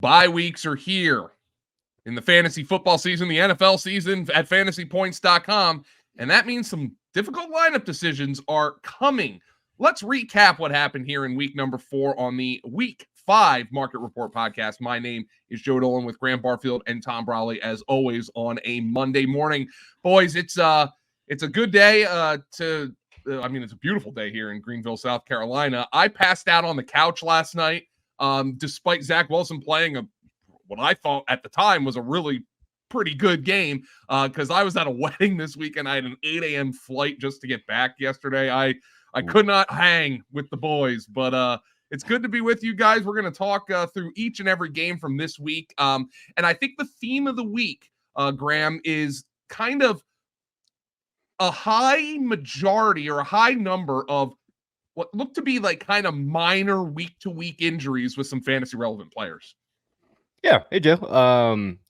Bye weeks are here in the fantasy football season, the NFL season at FantasyPoints.com, and that means some difficult lineup decisions are coming. Let's recap what happened here in week number 4 on the Week 5 Market Report podcast. My name is Joe Dolan with Graham Barfield and Tom Brolley, as always, on a Monday morning. Boys, it's a good day it's a beautiful day here in Greenville, South Carolina. I passed out on the couch last night, despite Zach Wilson playing what I thought at the time was a really pretty good game, because I was at a wedding this weekend. I had an 8 a.m. flight just to get back yesterday. I could not hang with the boys, but it's good to be with you guys. We're going to talk through each and every game from this week. And I think the theme of the week, Graham, is kind of a high majority or a high number of what look to be like kind of minor week-to-week injuries with some fantasy relevant players. Yeah. Hey, Joe.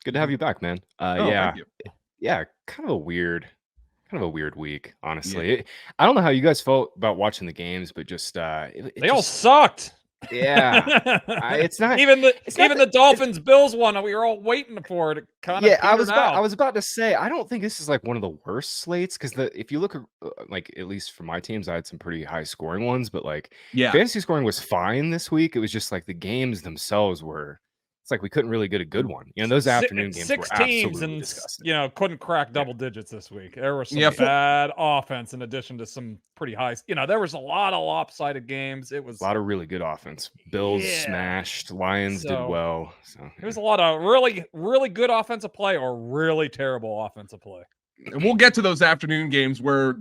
Good to have you back, man. Thank you. Yeah. Kind of a weird week, honestly. Yeah. I don't know how you guys felt about watching the games, but just they all sucked. Yeah, it's not even the Dolphins Bills one. We were all waiting for it. I was about to say, I don't think this is like one of the worst slates, because if you look at like, at least for my teams, I had some pretty high scoring ones, but like fantasy scoring was fine this week. It was just like the games themselves were. It's like we couldn't really get a good one. Those afternoon games were absolutely disgusting. Couldn't crack double digits this week. There was some bad offense in addition to some pretty high. There was a lot of lopsided games. It was a lot of really good offense. Bills smashed. Lions did well. So there was a lot of really, really good offensive play or really terrible offensive play. And we'll get to those afternoon games where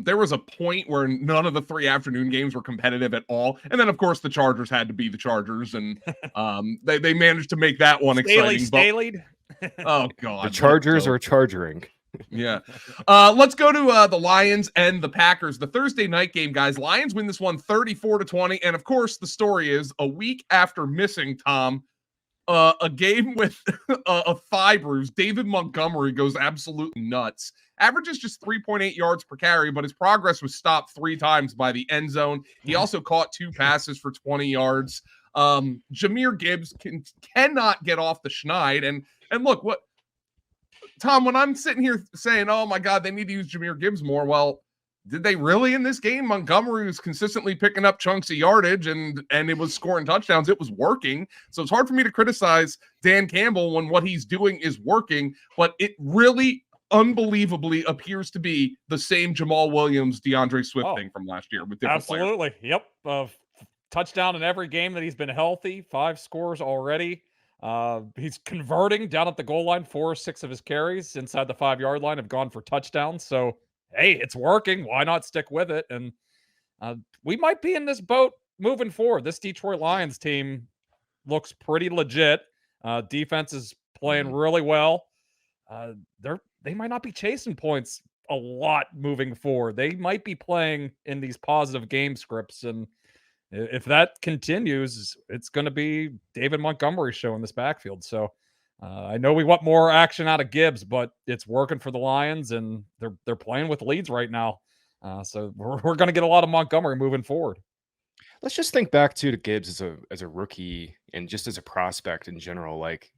there was a point where none of the 3 afternoon games were competitive at all. And then, of course, the Chargers had to be the Chargers, and they managed to make that one exciting. Staleyed. Oh, God. The Chargers are chargering. Yeah. Let's go to the Lions and the Packers. The Thursday night game, guys. Lions win this one 34-20. And, of course, the story is a week after missing, Tom, a game with a thigh bruise, David Montgomery goes absolutely nuts. Averages just 3.8 yards per carry, but his progress was stopped 3 times by the end zone. He also caught 2 passes for 20 yards. Jahmyr Gibbs cannot get off the schneid. And look, what Tom, when I'm sitting here saying, oh my God, they need to use Jahmyr Gibbs more, well, did they really in this game? Montgomery was consistently picking up chunks of yardage and it was scoring touchdowns. It was working. So it's hard for me to criticize Dan Campbell when what he's doing is working, but it really unbelievably appears to be the same Jamal Williams, DeAndre Swift thing from last year with different players. Yep. Touchdown in every game that he's been healthy, 5 scores already. He's converting down at the goal line. 4 or 6 of his carries inside the 5-yard line have gone for touchdowns. So hey, it's working. Why not stick with it? And we might be in this boat moving forward. This Detroit Lions team looks pretty legit. Defense is playing really well. They might not be chasing points a lot moving forward. They might be playing in these positive game scripts. And if that continues, it's going to be David Montgomery show in this backfield. So I know we want more action out of Gibbs, but it's working for the Lions, and they're playing with leads right now. So we're going to get a lot of Montgomery moving forward. Let's just think back to Gibbs as a rookie and just as a prospect in general. Like,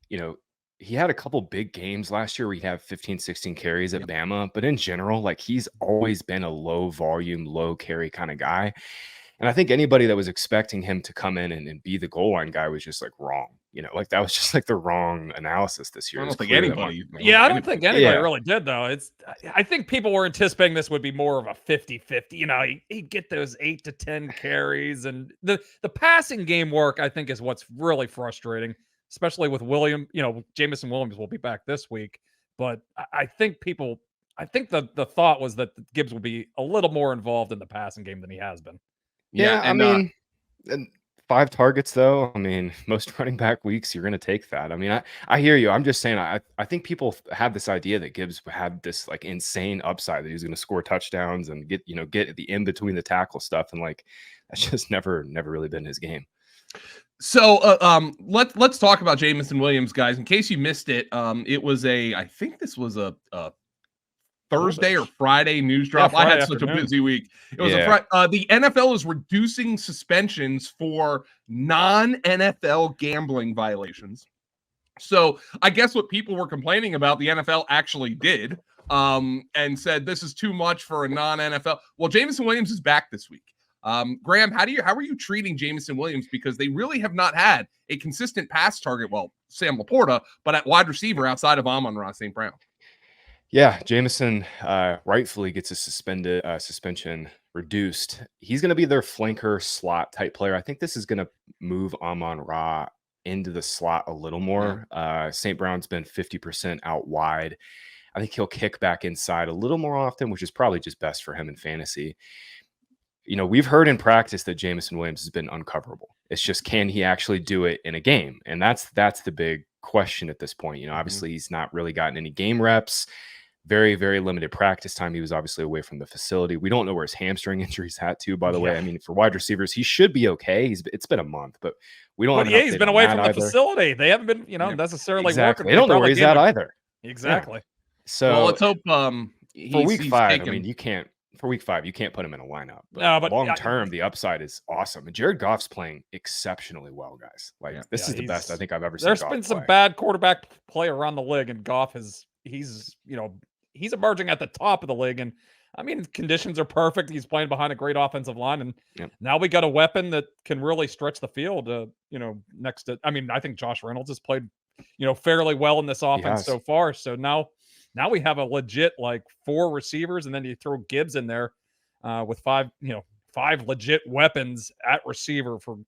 he had a couple big games last year where he'd have 15, 16 carries at Bama, but in general, like, he's always been a low volume, low carry kind of guy. And I think anybody that was expecting him to come in and be the goal line guy was just like wrong. Like that was just like the wrong analysis this year. I don't think anybody. I don't think anybody really did, though. I think people were anticipating this would be more of a 50-50. He'd get those 8 to 10 carries, and the passing game work, I think, is what's really frustrating, especially with William. Jamison Williams will be back this week, but I think the thought was that Gibbs would be a little more involved in the passing game than he has been. Yeah, and 5 targets, though. Most running back weeks, you're going to take that. I hear you. I'm just saying, I think people have this idea that Gibbs had this like insane upside, that he was going to score touchdowns and get the in between the tackle stuff. And like, that's just never really been his game. So let's talk about Jamison Williams, guys. In case you missed it, it was I think this was a Thursday or Friday news drop. I Friday had such a afternoon. busy week. It was Yeah. the NFL is reducing suspensions for non-NFL gambling violations. So I guess what people were complaining about, the NFL actually did, and said this is too much for a non-NFL. Well, Jameson Williams is back this week. Graham, how are you treating Jameson Williams? Because they really have not had a consistent pass target. Well, Sam Laporta, but at wide receiver outside of Amon-Ra St. Brown. Yeah, Jameson rightfully gets a suspension reduced. He's going to be their flanker slot type player. I think this is going to move Amon-Ra into the slot a little more. St. Brown's been 50% out wide. I think he'll kick back inside a little more often, which is probably just best for him in fantasy. You know, we've heard in practice that Jameson Williams has been uncoverable. It's just, can he actually do it in a game? And that's the big question at this point. You know, obviously he's not really gotten any game reps. Very, very limited practice time. He was obviously away from the facility. We don't know where his hamstring injury's at too, by the way. I mean, for wide receivers, he should be okay. It's been a month, but we don't. But have he's been away from the facility. They haven't been, necessarily exactly. working. They don't know where he's at either. Exactly. Yeah. So well, let's hope for week 5. I mean, you can't put him in a lineup. But long term, the upside is awesome. And Jared Goff's playing exceptionally well, guys. This is the best I think I've ever seen. There's been some bad quarterback play around the league, and Goff he's emerging at the top of the league. And I mean, conditions are perfect. He's playing behind a great offensive line. And now we got a weapon that can really stretch the field, next to, I think Josh Reynolds has played, fairly well in this offense so far. So now we have a legit 4 receivers, and then you throw Gibbs in there with 5 legit weapons at receiver for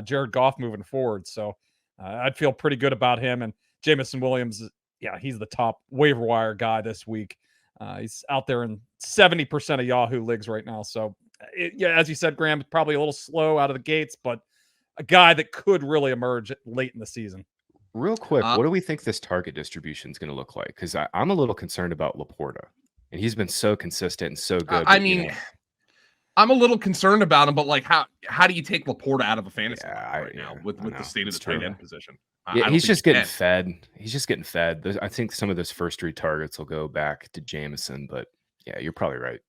Jared Goff moving forward. So I'd feel pretty good about him. And Jameson Williams, he's the top waiver wire guy this week. He's out there in 70% of Yahoo leagues right now. So, as you said, Graham, probably a little slow out of the gates, but a guy that could really emerge late in the season. Real quick, what do we think this target distribution is going to look like? Because I'm a little concerned about Laporta, and he's been so consistent and so good. I'm a little concerned about him, but how do you take Laporta out of a fantasy right now with the state of the tight end position? He's just getting fed. He's just getting fed. I think some of those first 3 targets will go back to Jameson, but yeah, you're probably right.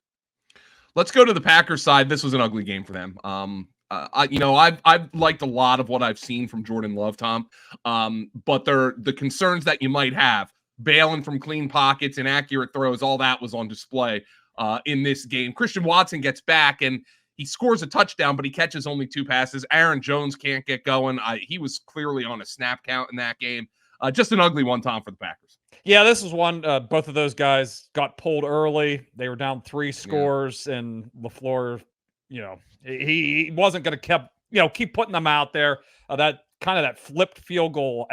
Let's go to the Packers side. This was an ugly game for them. I've liked a lot of what I've seen from Jordan Love, Tom. But the concerns that you might have, bailing from clean pockets, inaccurate throws, all that was on display in this game. Christian Watson gets back and he scores a touchdown, but he catches only 2 passes. Aaron Jones can't get going. He was clearly on a snap count in that game. Just an ugly one, Tom, for the Packers. Yeah, this was one. Both of those guys got pulled early. They were down 3 scores, and LaFleur, he wasn't going to keep putting them out there. That flipped field goal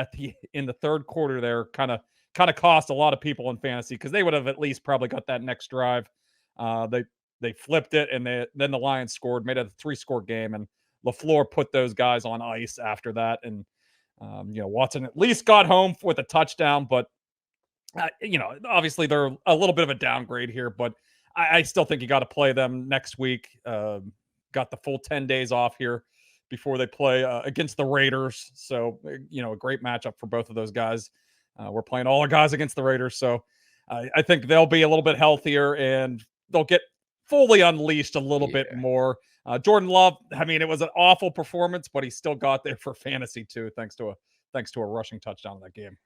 in the third quarter there kind of cost a lot of people in fantasy, because they would have at least probably got that next drive. They flipped it, and then the Lions scored, made it a 3-score game, and LaFleur put those guys on ice after that. And Watson at least got home with a touchdown, but obviously they're a little bit of a downgrade here, but I still think you got to play them next week. Got the full 10 days off here before they play against the Raiders. So, a great matchup for both of those guys. We're playing all our guys against the Raiders. So I think they'll be a little bit healthier, and they'll get fully unleashed a little bit more. Jordan Love, it was an awful performance, but he still got there for fantasy too, thanks to a rushing touchdown in that game.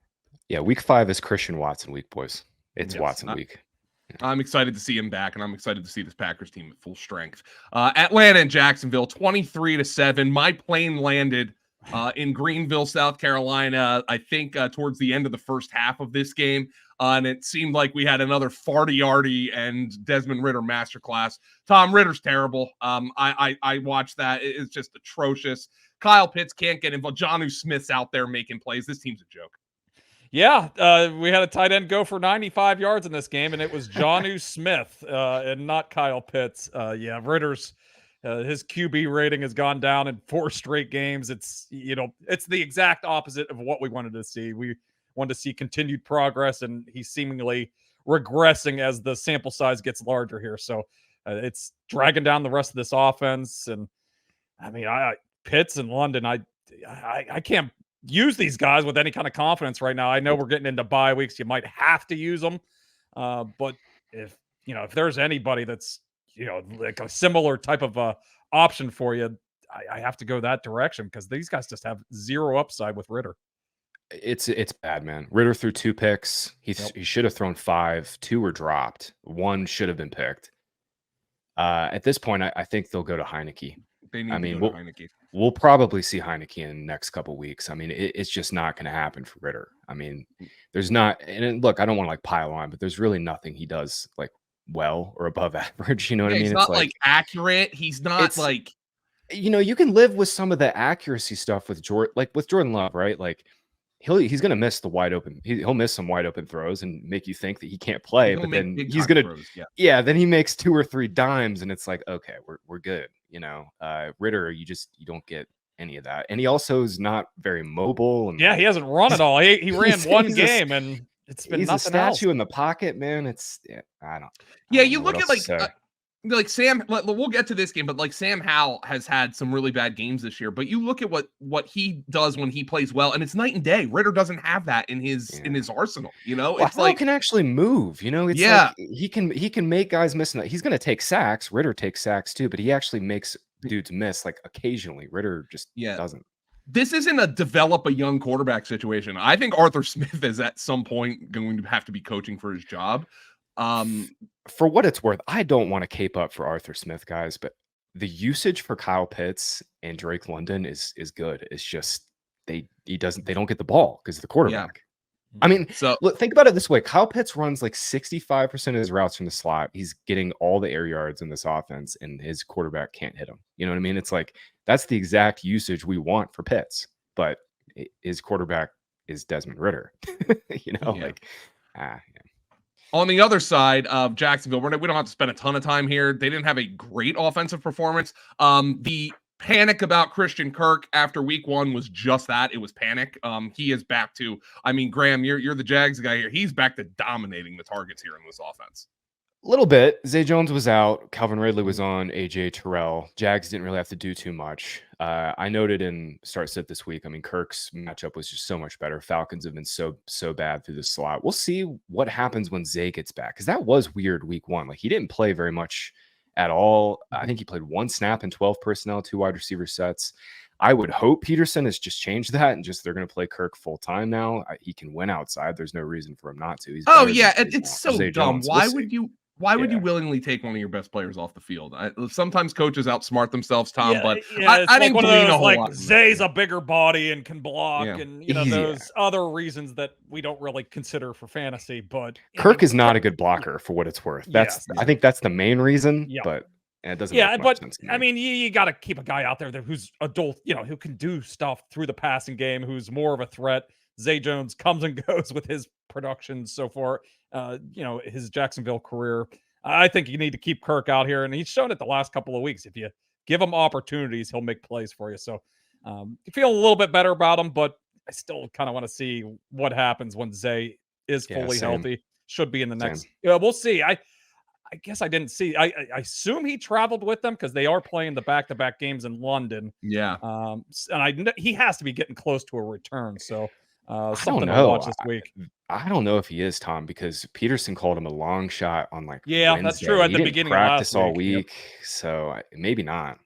Yeah, week 5 is Christian Watson week, boys. It's Watson week. I'm excited to see him back, and I'm excited to see this Packers team at full strength. Atlanta and Jacksonville, 23-7. My plane landed in Greenville, South Carolina, I think towards the end of the first half of this game. And it seemed like we had another Farty-Arty and Desmond Ridder masterclass. Tom Ritter's terrible. I watched that. It's just atrocious. Kyle Pitts can't get involved. Jonnu Smith's out there making plays. This team's a joke. Yeah, we had a tight end go for 95 yards in this game, and it was Jonnu Smith and not Kyle Pitts. Ritter's his QB rating has gone down in 4 straight games. It's the exact opposite of what we wanted to see. We wanted to see continued progress, and he's seemingly regressing as the sample size gets larger here. So it's dragging down the rest of this offense. And Pitts and London, I can't use these guys with any kind of confidence right now. I know we're getting into bye weeks. You might have to use them. But if there's anybody that's like a similar type of option for you, I have to go that direction because these guys just have zero upside with Ritter. It's bad, man. Ritter threw 2 picks. He should have thrown 5. 2 were dropped. 1 should have been picked. At this point, I think they'll go to Heineke. They need to go to Heineke. We'll probably see Heineke in the next couple weeks. I mean, it's just not going to happen for Ritter. I mean, there's not. And look, I don't want to like pile on, but there's really nothing he does like well or above average. You know what I mean? He's not like accurate. He's not like. You can live with some of the accuracy stuff with Jordan Love, right? Like he's gonna miss the wide open. He'll miss some wide open throws and make you think that he can't play. But then he's gonna throws, then he makes 2 or 3 dimes, and it's like, okay, we're good. Ritter, you don't get any of that, and he also is not very mobile. And he hasn't run at all. He ran one game, and it's been he's nothing a statue else. in the pocket, man. I don't. You look at like Sam, we'll get to this game, but like Sam Howell has had some really bad games this year. But you look at what he does when he plays well, and it's night and day. Ritter doesn't have that in his arsenal. It's Howell can actually move. It's like he can make guys miss. He's going to take sacks. Ritter takes sacks too, but he actually makes dudes miss like occasionally. Ritter just doesn't. This isn't a develop a young quarterback situation. I think Arthur Smith is at some point going to have to be coaching for his job. For what it's worth, I don't want to cape up for Arthur Smith, guys, but the usage for Kyle Pitts and Drake London is good. It's just they don't get the ball because of the quarterback. I mean, look, think about it this way. Kyle Pitts runs like 65% of his routes from the slot. He's getting all the air yards in this offense, and his quarterback can't hit him. You know what I mean? It's like that's the exact usage we want for Pitts, but his quarterback is Desmond Ritter. On the other side of Jacksonville, we don't have to spend a ton of time here. They didn't have a great offensive performance. The panic about Christian Kirk after week 1 was just that. It was panic. He is back to, Graham, you're the Jags guy here. He's back to dominating the targets here in this offense. A little bit. Zay Jones was out. Calvin Ridley was on. AJ Terrell. Jags didn't really have to do too much. I noted in start sit this week. Kirk's matchup was just so much better. Falcons have been so bad through the slot. We'll see what happens when Zay gets back, because that was weird week 1. Like he didn't play very much at all. I think he played 1 snap in 12 personnel, 2 wide receiver sets. I would hope Peterson has just changed that and just they're going to play Kirk full time now. He can win outside. There's no reason for him not to. It's so dumb. Why would you willingly take one of your best players off the field? Sometimes coaches outsmart themselves, Tom, but I didn't believe a whole lot. Zay's a bigger body and can block, and those other reasons that we don't really consider for fantasy. But Kirk is not a good blocker for what it's worth. I think that's the main reason. But it doesn't. Make much sense to me. You got to keep a guy out there who's adult, who can do stuff through the passing game, who's more of a threat. Zay Jones comes and goes with his production so far. His Jacksonville career. I think you need to keep Kirk out here, and he's shown it the last couple of weeks. If you give him opportunities, he'll make plays for you. So you feel a little bit better about him, but I still kind of want to see what happens when Zay is fully healthy. Should be in the next. We'll see. I guess I didn't see. I assume he traveled with them because they are playing the back-to-back games in London. Yeah. And he has to be getting close to a return. So something to watch this week. I don't know if he is, Tom, because Peterson called him a long shot on Wednesday. That's true. At the beginning practice of last all week, so maybe not.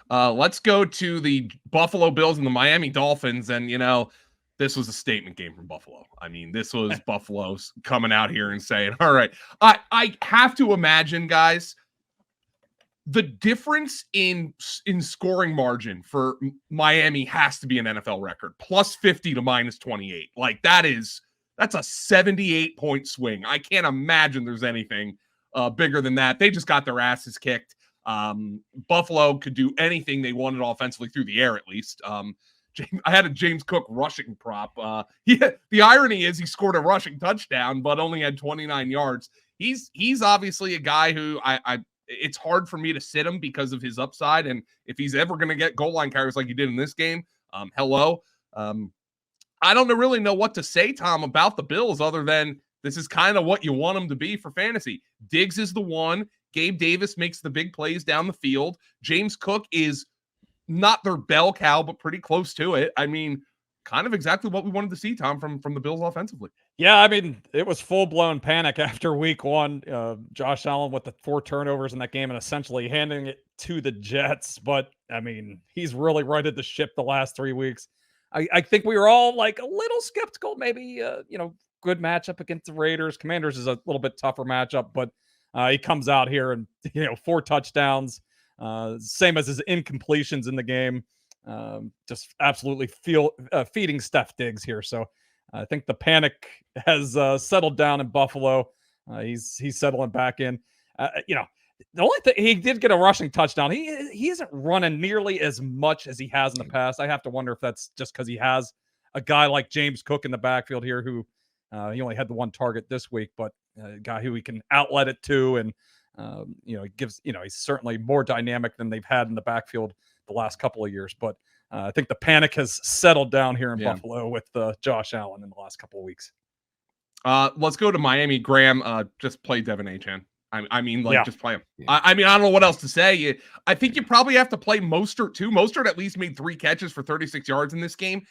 Let's go to the Buffalo Bills and the Miami Dolphins, and this was a statement game from Buffalo. This was Buffalo coming out here and saying, all right, I have to imagine, guys, the difference in scoring margin for Miami has to be an NFL record, plus 50 to minus 28. That's a 78-point swing. I can't imagine there's anything bigger than that. They just got their asses kicked. Buffalo could do anything they wanted offensively through the air, at least. I had a James Cook rushing prop. The irony is he scored a rushing touchdown, but only had 29 yards. He's obviously a guy who it's hard for me to sit him because of his upside. And if he's ever going to get goal line carries like he did in this game, hello. I don't really know what to say, Tom, about the Bills other than this is kind of what you want them to be for fantasy. Diggs is the one. Gabe Davis makes the big plays down the field. James Cook is not their bell cow, but pretty close to it. kind of exactly what we wanted to see, Tom, from the Bills offensively. Yeah, I mean, it was full-blown panic after week one. Josh Allen with the 4 turnovers in that game and essentially handing it to the Jets. But, I mean, he's really righted the ship the last 3 weeks. I think we were all, like, a little skeptical. Maybe, good matchup against the Raiders. Commanders is a little bit tougher matchup, but he comes out here and, 4 touchdowns. Same as his incompletions in the game. Just absolutely feeding Steph Diggs here. So I think the panic has settled down in Buffalo. He's settling back in. The only thing, he did get a rushing touchdown. He isn't running nearly as much as he has in the past. I have to wonder if that's just because he has a guy like James Cook in the backfield here, who he only had the 1 target this week, but a guy who he can outlet it to, and he gives. He's certainly more dynamic than they've had in the backfield the last couple of years. But I think the panic has settled down here in Buffalo with Josh Allen in the last couple of weeks. Let's go to Miami. Graham, just play Devin Achane. Just play him. Yeah. I don't know what else to say. I think you probably have to play Mostert too. Mostert at least made 3 catches for 36 yards in this game.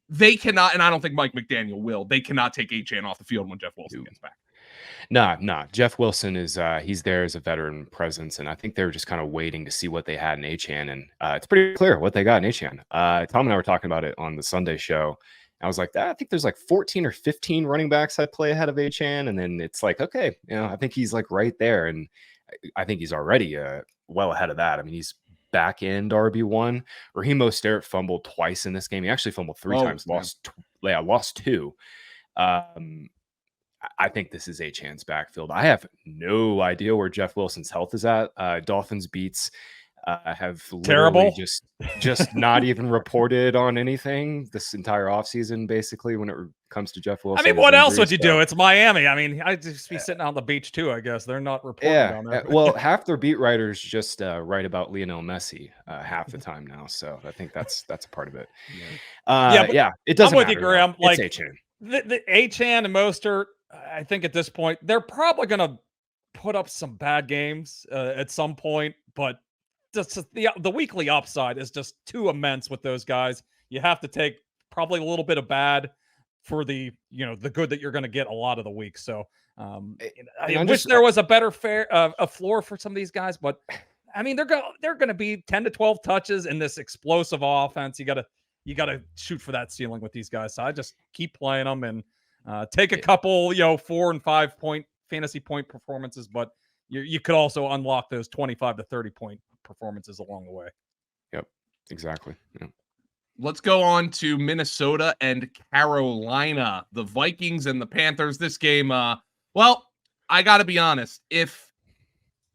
They cannot, and I don't think Mike McDaniel will, they cannot take Achane off the field when Jeff Wilson gets back. Nah. Jeff Wilson is he's there as a veteran presence, and I think they were just kind of waiting to see what they had in Achane, and it's pretty clear what they got in Achane. Tom and I were talking about it on the Sunday show. I was like, I think there's like 14 or 15 running backs I play ahead of Achane, and then it's like, okay, I think he's like right there, and I think he's already well ahead of that. I mean, he's back end RB1. Raheem Mostert fumbled twice in this game. He actually fumbled 3 times, lost 2. I think this is Achane's backfield. I have no idea where Jeff Wilson's health is at. Dolphins beats have literally just not even reported on anything this entire offseason, basically, when it comes to Jeff Wilson. I mean, what else would you do? It's Miami. I mean, I'd just be sitting on the beach too, I guess. They're not reporting on that. Well, half their beat writers just write about Lionel Messi half the time now. So I think that's a part of it. It doesn't I'm with matter, you, Graham. It's Achane. The Achane and Mostert, I think at this point, they're probably going to put up some bad games at some point, but just the weekly upside is just too immense with those guys. You have to take probably a little bit of bad for the good that you're going to get a lot of the week. So I wish there was a better a floor for some of these guys, but I mean, they're going to be 10 to 12 touches in this explosive offense. You got to shoot for that ceiling with these guys. So I just keep playing them and take a couple, 4 and 5 point fantasy point performances, but you could also unlock those 25 to 30 point performances along the way. Yep, exactly. Yep. Let's go on to Minnesota and Carolina, the Vikings and the Panthers. This game, well, I got to be honest. If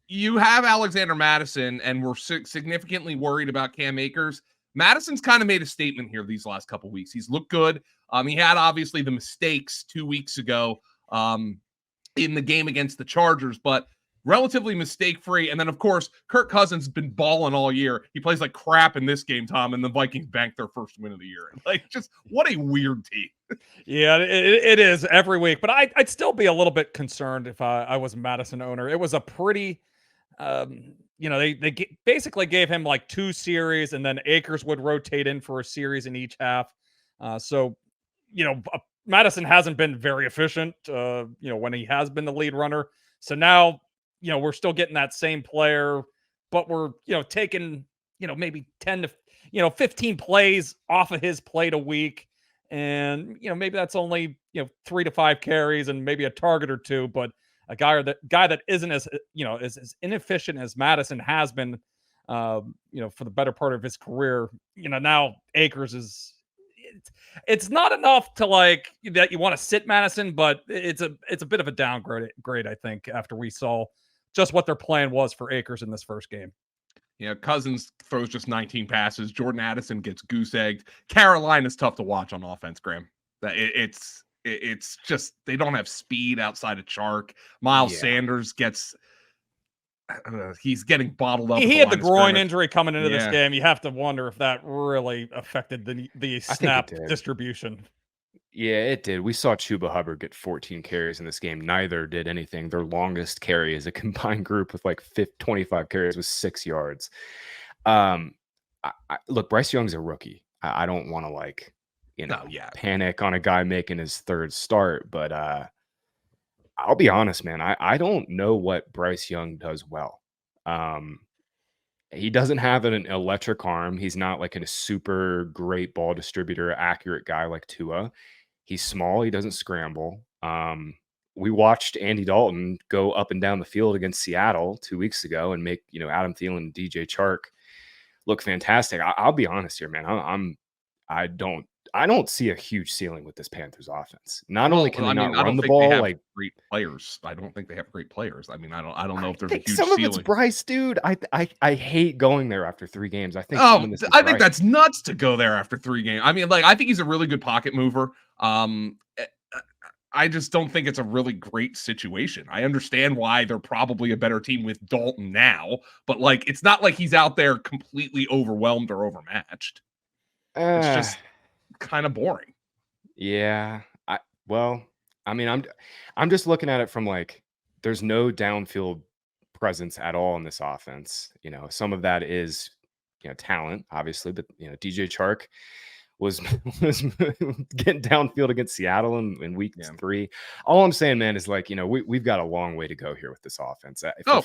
you have Alexander Mattison and we're significantly worried about Cam Akers, Madison's kind of made a statement here these last couple weeks. He's looked good. He had obviously the mistakes 2 weeks ago in the game against the Chargers, but relatively mistake-free. And then, of course, Kirk Cousins has been balling all year. He plays like crap in this game, Tom, and the Vikings banked their first win of the year. Like, just what a weird team. Yeah, it is every week. But I'd still be a little bit concerned if I was a Madison owner. It was a pretty, they basically gave him like 2 series, and then Akers would rotate in for a series in each half. Madison hasn't been very efficient, when he has been the lead runner. So now, we're still getting that same player, but we're, taking, maybe 10 to, 15 plays off of his plate a week. And, maybe that's only, 3 to 5 carries and maybe a target or 2, but a guy that isn't as, as inefficient as Madison has been, for the better part of his career, now Akers is, it's not enough to like that you want to sit Madison, but it's a bit of a downgrade, I think, after we saw just what their plan was for Akers in this first game. Cousins throws just 19 passes. Jordan Addison gets goose-egged. Carolina's tough to watch on offense, Graham. It's just they don't have speed outside of Chark. Miles Sanders gets he's getting bottled up. He had the groin injury coming into this game. You have to wonder if that really affected the snap distribution. Yeah, it did. We saw Chuba Hubbard get 14 carries in this game. Neither did anything. Their longest carry as a combined group with like 25 carries was 6 yards. Look, Bryce Young's a rookie. I don't want to panic on a guy making his third start. But I'll be honest, man, I don't know what Bryce Young does well. He doesn't have an electric arm. He's not like a super great ball distributor, accurate guy like Tua. He's small. He doesn't scramble. We watched Andy Dalton go up and down the field against Seattle 2 weeks ago and make, Adam Thielen and DJ Chark look fantastic. I'll be honest here, man. I don't see a huge ceiling with this Panthers offense. Not only can they not run the ball, like great players. I don't think they have great players. I mean, I don't know if there's a huge some ceiling. Of it's Bryce, dude. I hate going there after 3 games. I think I think that's nuts to go there after 3 games. I mean, I think he's a really good pocket mover. I just don't think it's a really great situation. I understand why they're probably a better team with Dalton now, but it's not like he's out there completely overwhelmed or overmatched. It's just kind of boring. Yeah. I'm just looking at it from there's no downfield presence at all in this offense. Some of that is, talent, obviously, but DJ Chark was getting downfield against Seattle in week 3. All I'm saying, man, is we've got a long way to go here with this offense. For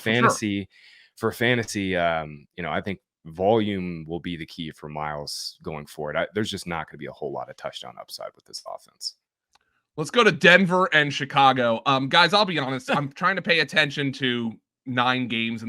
fantasy, I think volume will be the key for Miles going forward. There's just not going to be a whole lot of touchdown upside with this offense. Let's go to Denver and Chicago. Guys, I'll be honest. I'm trying to pay attention to 9 games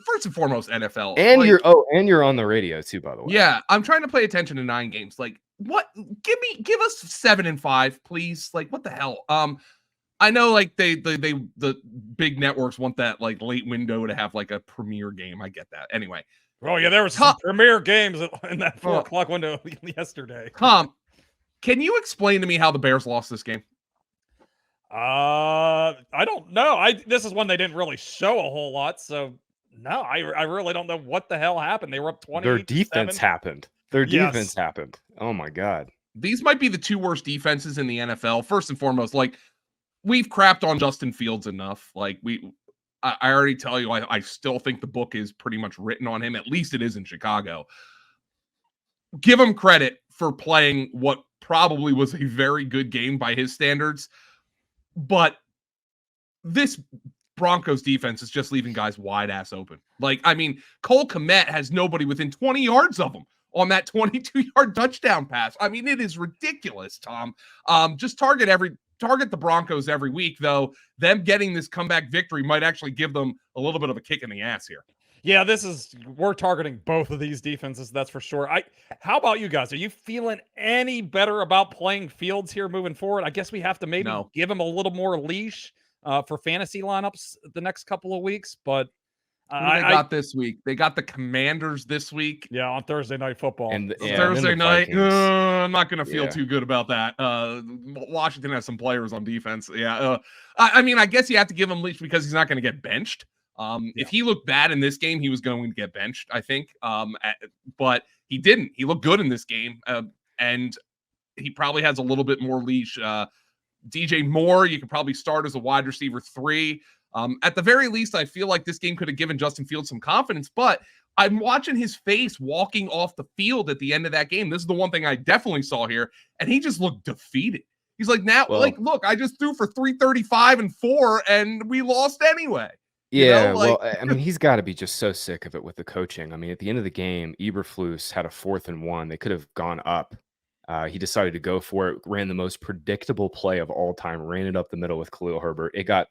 first and foremost NFL. And you're on the radio too, by the way. Yeah, I'm trying to pay attention to 9 games. What? Give us 7 and 5, please. What the hell? I know the big networks want that late window to have a premiere game. I get that. Anyway. Oh yeah, there was some premier games in that 4 o'clock window yesterday. Tom, can you explain to me how the Bears lost this game? I don't know. This is one they didn't really show a whole lot, so no, I really don't know what the hell happened. They were up 20. Their defense happened. Defense happened. Oh my God. These might be the 2 worst defenses in the NFL. First and foremost, we've crapped on Justin Fields enough. I already tell you, I still think the book is pretty much written on him. At least it is in Chicago. Give him credit for playing what probably was a very good game by his standards. But this Broncos defense is just leaving guys wide ass open. Cole Kmet has nobody within 20 yards of him on that 22-yard touchdown pass. I mean, it is ridiculous, Tom. Just target the Broncos every week, though. Them getting this comeback victory might actually give them a little bit of a kick in the ass here. Yeah, we're targeting both of these defenses, that's for sure. How about you guys? Are you feeling any better about playing Fields here moving forward? I guess we have to maybe give him a little more leash for fantasy lineups the next couple of weeks, but who they got this week? They got the Commanders this week. Yeah, on Thursday Night Football. Thursday night, I'm not going to feel too good about that. Washington has some players on defense. Yeah, I guess you have to give him leash because he's not going to get benched. If he looked bad in this game, he was going to get benched, I think. But he didn't. He looked good in this game, and he probably has a little bit more leash. DJ Moore, you could probably start as a wide receiver 3. At the very least, I feel like this game could have given Justin Fields some confidence, but I'm watching his face walking off the field at the end of that game. This is the one thing I definitely saw here, and he just looked defeated. He's look, I just threw for 335 and 4, and we lost anyway. Yeah, he's got to be just so sick of it with the coaching. I mean, at the end of the game, Eberflus had a 4th and 1. They could have gone up. He decided to go for it, ran the most predictable play of all time, ran it up the middle with Khalil Herbert. It got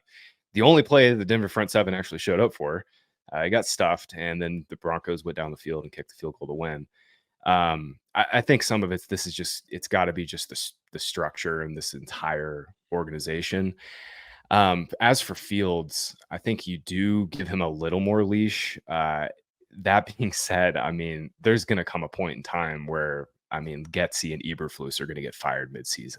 the only play the Denver front 7 actually showed up for. It got stuffed, and then the Broncos went down the field and kicked the field goal to win. I think some of it's got to be just the structure and this entire organization. As for Fields, I think you do give him a little more leash. That being said, there's going to come a point in time where, Getsy and Eberflus are going to get fired midseason.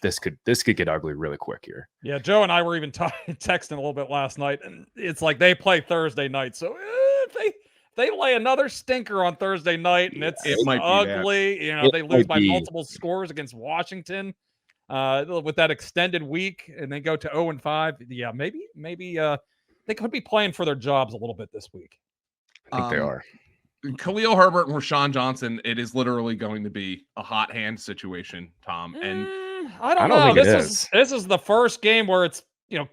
This could get ugly really quick here. Yeah, Joe and I were even texting a little bit last night, and it's like they play Thursday night, so if they lay another stinker on Thursday night, and it might ugly. They lose by multiple scores against Washington with that extended week, and they go to 0-5. Yeah, maybe they could be playing for their jobs a little bit this week. I think they are. Khalil Herbert and Rashawn Johnson, it is literally going to be a hot hand situation, Tom. And I don't I don't know. think it This is the first game where it's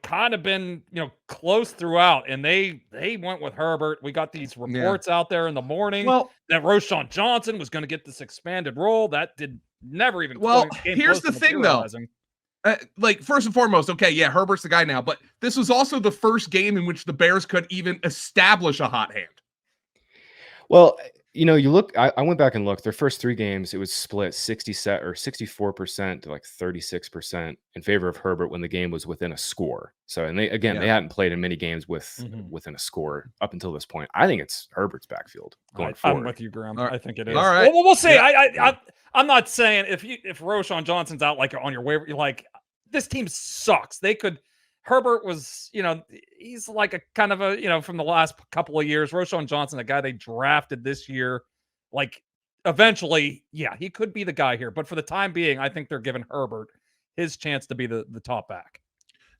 kind of been close throughout, and they went with Herbert. We got these reports out there in the morning that Rashawn Johnson was going to get this expanded role. That did never even came here's close the to thing though. materializing. Like, first and foremost, okay, yeah, Herbert's the guy now, but this was also the first game in which the Bears could even establish a hot hand. Well, you look. I went back and looked. Their first 3 games, it was split 64% to like 36% in favor of Herbert when the game was within a score. So, and they hadn't played in many games within a score up until this point. I think it's Herbert's backfield going forward. I'm with you, Graham. Right. I think it is. All right. Well, we'll see. I'm not saying if Rashawn Johnson's out like on your waiver, you're like, this team sucks. Herbert was, he's like a kind of a, from the last couple of years, Rashawn Johnson, a guy they drafted this year, like eventually, yeah, he could be the guy here. But for the time being, I think they're giving Herbert his chance to be the top back.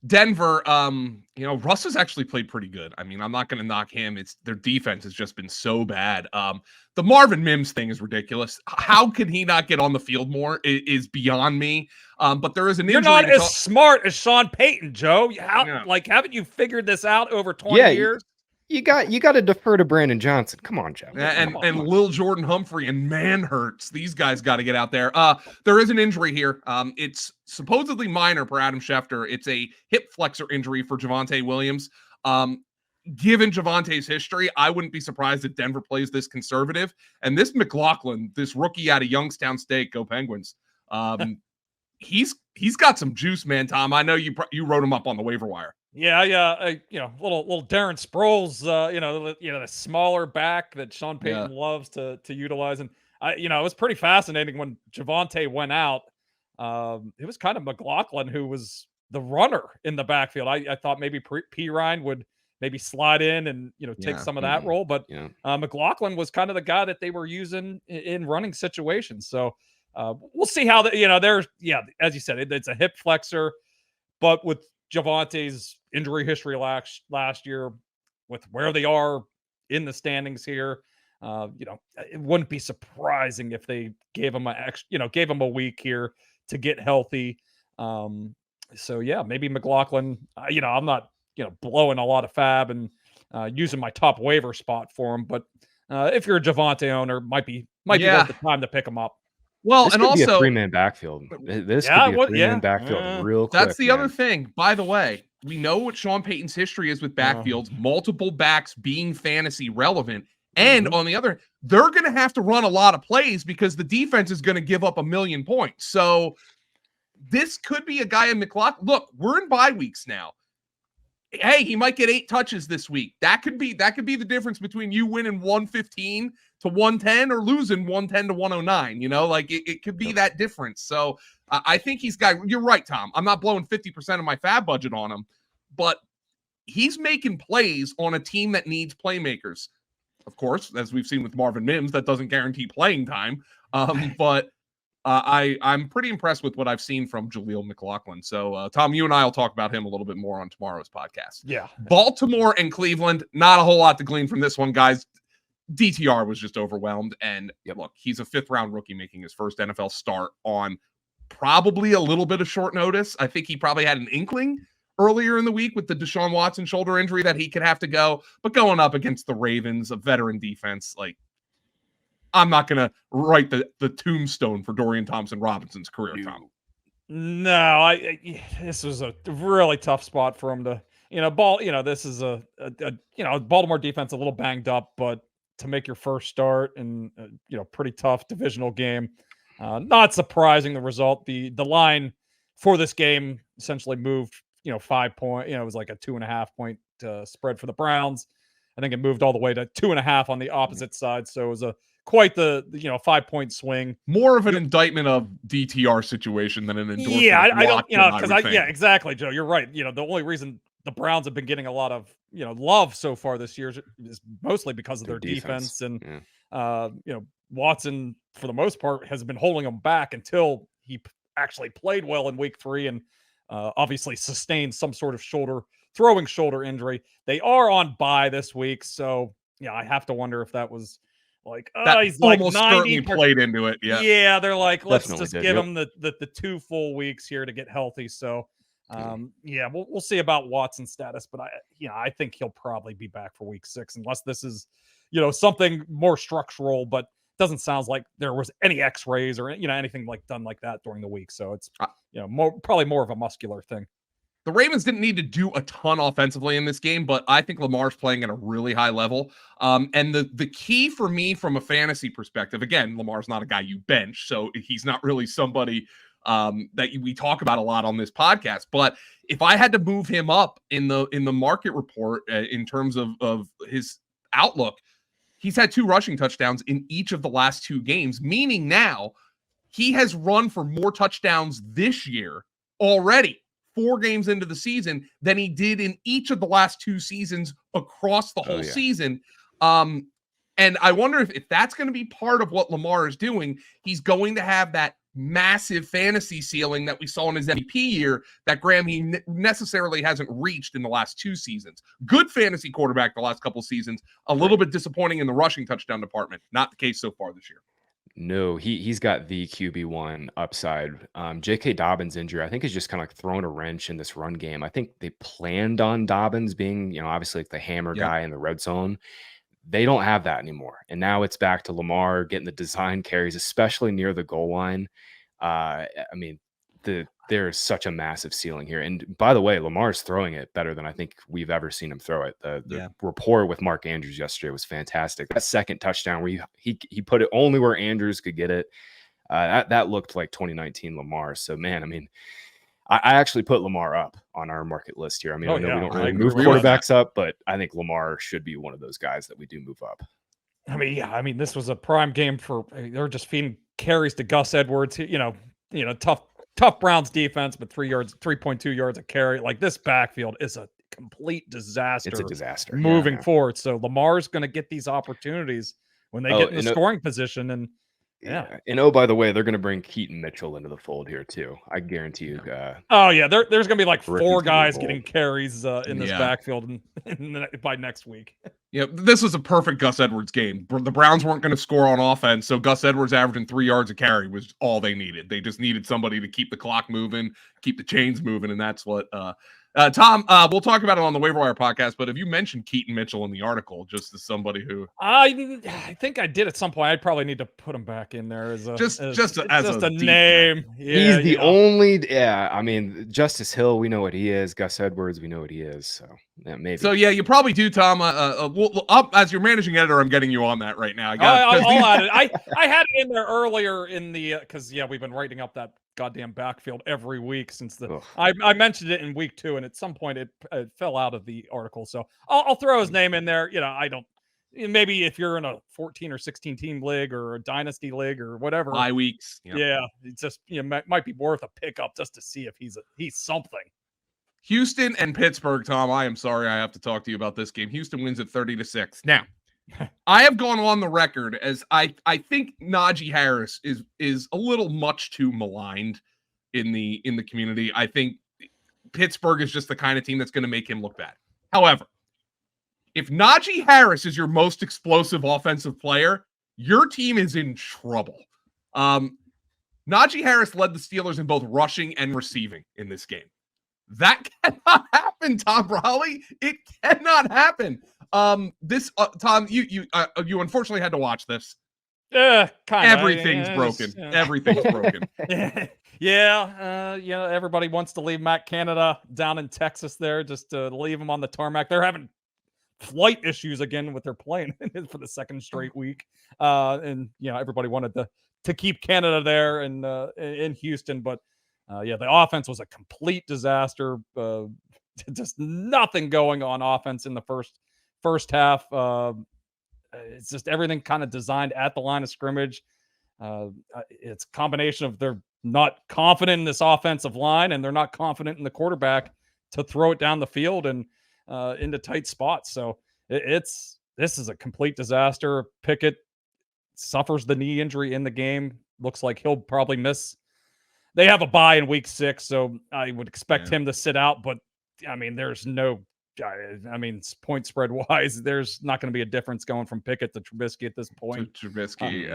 Denver, Russ has actually played pretty good. I mean, I'm not going to knock him. It's their defense has just been so bad. The Marvin Mims thing is ridiculous. How could he not get on the field more is beyond me. But there is an injury. You're not as smart as Sean Payton, Joe. Haven't you figured this out over 20 years? You got to defer to Brandon Johnson. Come on, Jeff. And Lil Jordan Humphrey and Manhurts. These guys got to get out there. There is an injury here. It's supposedly minor per Adam Schefter. It's a hip flexor injury for Javonte Williams. Given Javante's history, I wouldn't be surprised if Denver plays this conservative. And this McLaughlin, this rookie out of Youngstown State, go Penguins. He's got some juice, man. Tom, I know you wrote him up on the waiver wire. Yeah, little Darren Sproles, the smaller back that Sean Payton loves to utilize, and it was pretty fascinating when Javonte went out. It was kind of McLaughlin who was the runner in the backfield. I thought maybe P. Ryan would maybe slide in and take some of that role, but McLaughlin was kind of the guy that they were using in running situations. So we'll see how there's as you said, it's a hip flexor, but with Javante's injury history last year, with where they are in the standings here, it wouldn't be surprising if they gave him a week here to get healthy. So yeah, maybe McLaughlin. I'm not blowing a lot of fab and using my top waiver spot for him, but if you're a Javonte owner, might be worth the time to pick him up. Well, this and could also be a 3-man backfield. This could be a 3-man backfield real quick. That's the other thing. By the way, we know what Sean Payton's history is with backfields, multiple backs being fantasy relevant. And on the other, they're going to have to run a lot of plays because the defense is going to give up 1 million points. So this could be a guy in McLaughlin. Look, we're in bye weeks now. Hey, he might get 8 touches this week. That could be the difference between you winning 115 to 110 or losing 110 to 109. It could be that difference. So I think you're right, Tom. I'm not blowing 50% of my fab budget on him, but he's making plays on a team that needs playmakers. Of course, as we've seen with Marvin Mims, that doesn't guarantee playing time. But I'm pretty impressed with what I've seen from Jaleel McLaughlin. So, Tom, you and I will talk about him a little bit more on tomorrow's podcast. Yeah. Baltimore and Cleveland, not a whole lot to glean from this one, guys. DTR was just overwhelmed. And look, he's a 5th-round rookie making his first NFL start on probably a little bit of short notice. I think he probably had an inkling earlier in the week with the Deshaun Watson shoulder injury that he could have to go. But going up against the Ravens, a veteran defense, I'm not going to write the tombstone for Dorian Thompson-Robinson's career, Tom. No, this was a really tough spot for him to, this is a Baltimore defense a little banged up, but to make your first start in, pretty tough divisional game, not surprising the result. The line for this game essentially moved, 5 point, it was like a 2.5 point spread for the Browns. I think it moved all the way to 2.5 on the opposite side. So it was quite the 5-point swing. More of an indictment of DTR situation than an endorsement. Yeah, I don't, exactly, Joe. You're right. The only reason the Browns have been getting a lot of love so far this year is mostly because of their defense. And Watson, for the most part, has been holding them back until he actually played well in week 3 and obviously sustained some sort of throwing shoulder injury. They are on bye this week, so I have to wonder if that was Like, That he's like almost 90 certainly played into it. Yeah. Yeah, they're like, let's Definitely just did, give yep. him the 2 full weeks here to get healthy. So, Totally. yeah, we'll see about Watson's status, but I think he'll probably be back for week 6 unless this is, something more structural, but doesn't sound like there was any x-rays or anything like done like that during the week. So it's probably more of a muscular thing. The Ravens didn't need to do a ton offensively in this game, but I think Lamar's playing at a really high level. And the key for me from a fantasy perspective, again, Lamar's not a guy you bench, so he's not really somebody that we talk about a lot on this podcast. But if I had to move him up in the market report in terms of his outlook, he's had 2 rushing touchdowns in each of the last 2 games, meaning now he has run for more touchdowns this year already, 4 games into the season, than he did in each of the last 2 seasons across the whole season. And I wonder if that's going to be part of what Lamar is doing. He's going to have that massive fantasy ceiling that we saw in his MVP year that Graham necessarily hasn't reached in the last 2 seasons. Good fantasy quarterback the last couple seasons, a little bit disappointing in the rushing touchdown department. Not the case so far this year. No, he's got the QB1 upside. J.K. Dobbins' injury, I think, has just kind of like thrown a wrench in this run game. I think they planned on Dobbins being, obviously like the hammer guy in the red zone. They don't have that anymore. And now it's back to Lamar getting the design carries, especially near the goal line. I mean, there is such a massive ceiling here. And by the way, Lamar's throwing it better than I think we've ever seen him throw it. The rapport with Mark Andrews yesterday was fantastic. That second touchdown where he put it only where Andrews could get it. That looked like 2019 Lamar. So, man, I mean, I actually put Lamar up on our market list here. I mean, I know we don't really move quarterbacks up, but I think Lamar should be one of those guys that we do move up. I mean, this was a prime game for they're just feeding carries to Gus Edwards. Tough Browns defense, but 3.2 yards a carry. Like, this backfield is a complete disaster. It's a disaster moving forward. So Lamar's going to get these opportunities when they get in the scoring position. And and by the way, they're going to bring Keaton Mitchell into the fold here too. I guarantee you. There's going to be like 4 guys getting carries in this backfield by next week. Yeah, this was a perfect Gus Edwards game. The Browns weren't going to score on offense, so Gus Edwards averaging 3 yards a carry was all they needed. They just needed somebody to keep the clock moving, keep the chains moving, and that's what Tom, we'll talk about it on the Waiver Wire podcast, but have you mentioned Keaton Mitchell in the article just as somebody who I think I did at some point. I'd probably need to put him back in there as a name. He's the only I mean, Justice Hill, we know what he is. Gus Edwards, we know what he is. So maybe. So you probably do, Tom. As your managing editor, I'm getting you on that right now. I'll add it. I had it in there earlier in the because we've been writing up that goddamn backfield every week since I mentioned it in week 2, and at some point it fell out of the article. So I'll throw his name in there. I don't. Maybe if you're in a 14 or 16 team league or a dynasty league or whatever, bye weeks. It's just might be worth a pickup just to see if he's something. Houston and Pittsburgh, Tom. I am sorry I have to talk to you about this game. Houston wins at 30-6. Now, I have gone on the record as I think Najee Harris is a little much too maligned in the community. I think Pittsburgh is just the kind of team that's going to make him look bad. However, if Najee Harris is your most explosive offensive player, your team is in trouble. Najee Harris led the Steelers in both rushing and receiving in this game. That cannot happen, Tom Brolley. It cannot happen. Tom, you unfortunately had to watch this. Kind of. Everything's broken. Everything's broken. Everybody wants to leave Matt Canada down in Texas there, just to leave him on the tarmac. They're having flight issues again with their plane for the second straight week. Everybody wanted to keep Canada there and in Houston, but the offense was a complete disaster. Just nothing going on offense in the first half. It's just everything kind of designed at the line of scrimmage. It's a combination of they're not confident in this offensive line and they're not confident in the quarterback to throw it down the field and into tight spots. So this is a complete disaster. Pickett suffers the knee injury in the game. Looks like he'll probably miss. They have a bye in week 6, so I would expect him to sit out. But I mean, there's no I mean, point spread wise, there's not going to be a difference going from Pickett to Trubisky at this point. To Trubisky,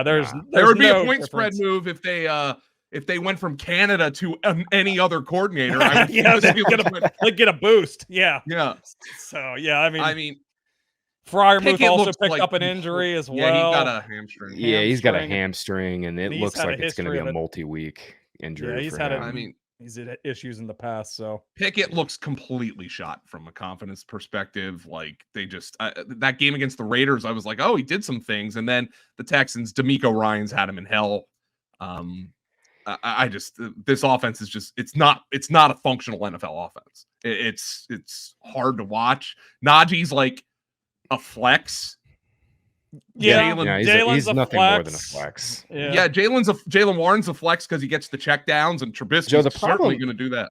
there's there would be no a point difference. spread move if they went from Canada to any other coordinator. I would yeah, get a boost. Yeah. So yeah, I mean Fryermuth also picked up an injury as well. Yeah, he got a hamstring. Yeah, he's got a hamstring, and it looks like it's going to be a multi-week injury for him. He's had issues in the past, so Pickett looks completely shot from a confidence perspective. Like they just that game against the Raiders, I was like, oh, he did some things, and then the Texans, D'Amico Ryans had him in hell. I just this offense is just it's not a functional NFL offense. It's hard to watch. Najee's like a flex. Jalen's nothing more than a flex. Jalen Warren's a flex because he gets the check downs, and Trubisky's certainly going to do that.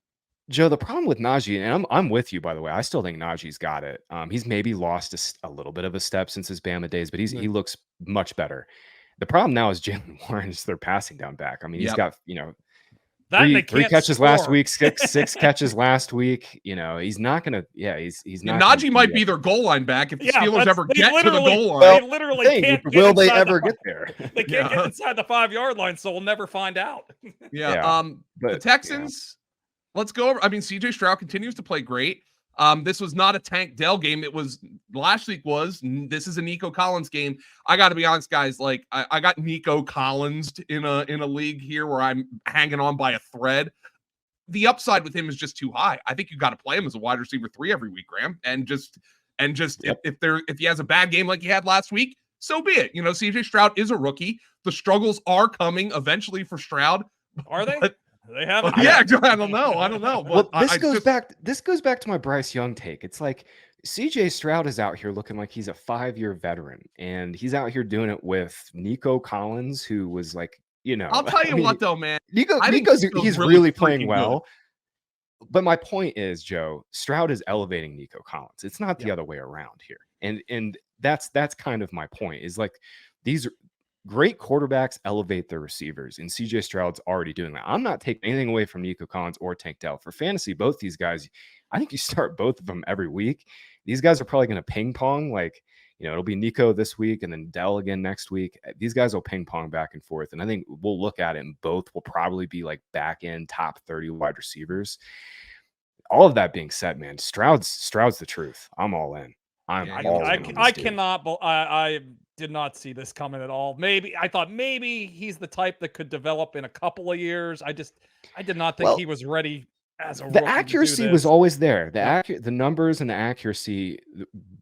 Joe, the problem with Najee, and I'm with you, by the way, I still think Najee's got it. He's maybe lost a little bit of a step since his Bama days, but he looks much better. The problem now is Jalen Warren's their passing down back. I mean, he's got, three catches last week, six catches last week. He's not going to, he's not. Najee might be their goal line back if the Steelers ever get to the goal line. They literally can't. Will they ever get there? They can't get inside the 5-yard line, so we'll never find out. The Texans, let's go over. I mean, CJ Stroud continues to play great. This was not a Tank Dell game. It was last week this is a Nico Collins game. I got to be honest, guys. Like I got Nico Collins in a league here where I'm hanging on by a thread. The upside with him is just too high. I think you got to play him as a wide receiver 3 every week, Graham. And if he has a bad game like he had last week, so be it. CJ Stroud is a rookie. The struggles are coming eventually for Stroud. Are they? They haven't. I don't know. Well, this goes back to my Bryce Young take. It's like CJ Stroud is out here looking like he's a 5-year veteran, and he's out here doing it with Nico Collins, who was like, I'll tell you what though, man. He's really playing well. Good. But my point is, Joe, Stroud is elevating Nico Collins. It's not the other way around here. And that's kind of my point, is like these great quarterbacks elevate their receivers, and CJ Stroud's already doing that. I'm not taking anything away from Nico Collins or Tank Dell. For fantasy, both these guys, I think you start both of them every week. These guys are probably going to ping pong. Like, it'll be Nico this week and then Dell again next week. These guys will ping pong back and forth. And I think we'll look at it, and both will probably be like back end top 30 wide receivers. All of that being said, man, Stroud's the truth. I'm all in. I did not see this coming at all. I thought maybe he's the type that could develop in a couple of years. I did not think he was ready as a rookie. The accuracy was always there. The numbers and the accuracy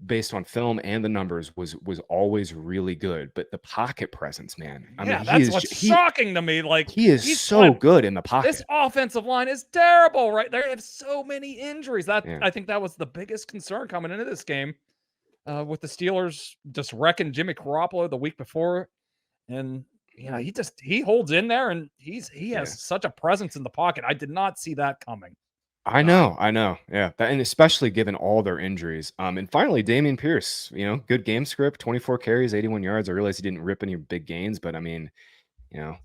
based on film and the numbers was always really good. But the pocket presence, man. That's what's shocking to me. Like he's so good in the pocket. This offensive line is terrible, right? They have so many injuries. I think that was the biggest concern coming into this game. With the Steelers just wrecking Jimmy Garoppolo the week before, and he holds in there, and he has such a presence in the pocket. I did not see that coming. I know, yeah, and especially given all their injuries. And finally, Dameon Pierce, good game script, 24 carries, 81 yards. I realized he didn't rip any big gains, but I mean,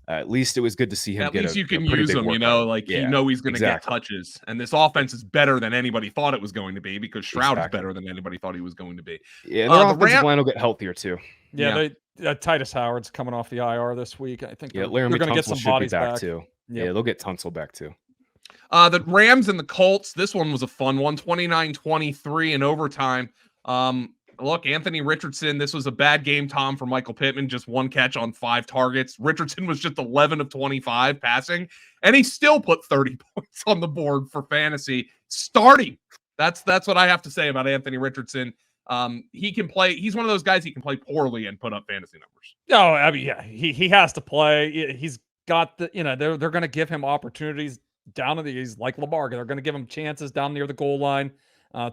at least it was good to see him. At least you can use him, he's going to get touches. And this offense is better than anybody thought it was going to be, because Stroud is better than anybody thought he was going to be. Yeah, and their offensive line will get healthier too. Yeah. Titus Howard's coming off the IR this week. I think they're going to get some bodies back too. Yep. Yeah, they'll get Tunsil back too. The Rams and the Colts, this one was a fun one, 29-23 in overtime. Look, Anthony Richardson, this was a bad game, Tom, for Michael Pittman. Just 1 catch on 5 targets. Richardson was just 11 of 25 passing, and he still put 30 points on the board for fantasy starting. That's what I have to say about Anthony Richardson. He can play. He's one of those guys, he can play poorly and put up fantasy numbers. Oh, I mean, yeah, he has to play. He's got the, they're going to give him opportunities down to he's like Lamar. They're going to give him chances down near the goal line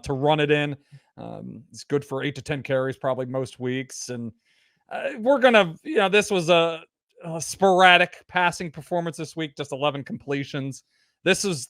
to run it in. It's good for 8 to 10 carries probably most weeks. And we're going to, this was a sporadic passing performance this week, just 11 completions. This was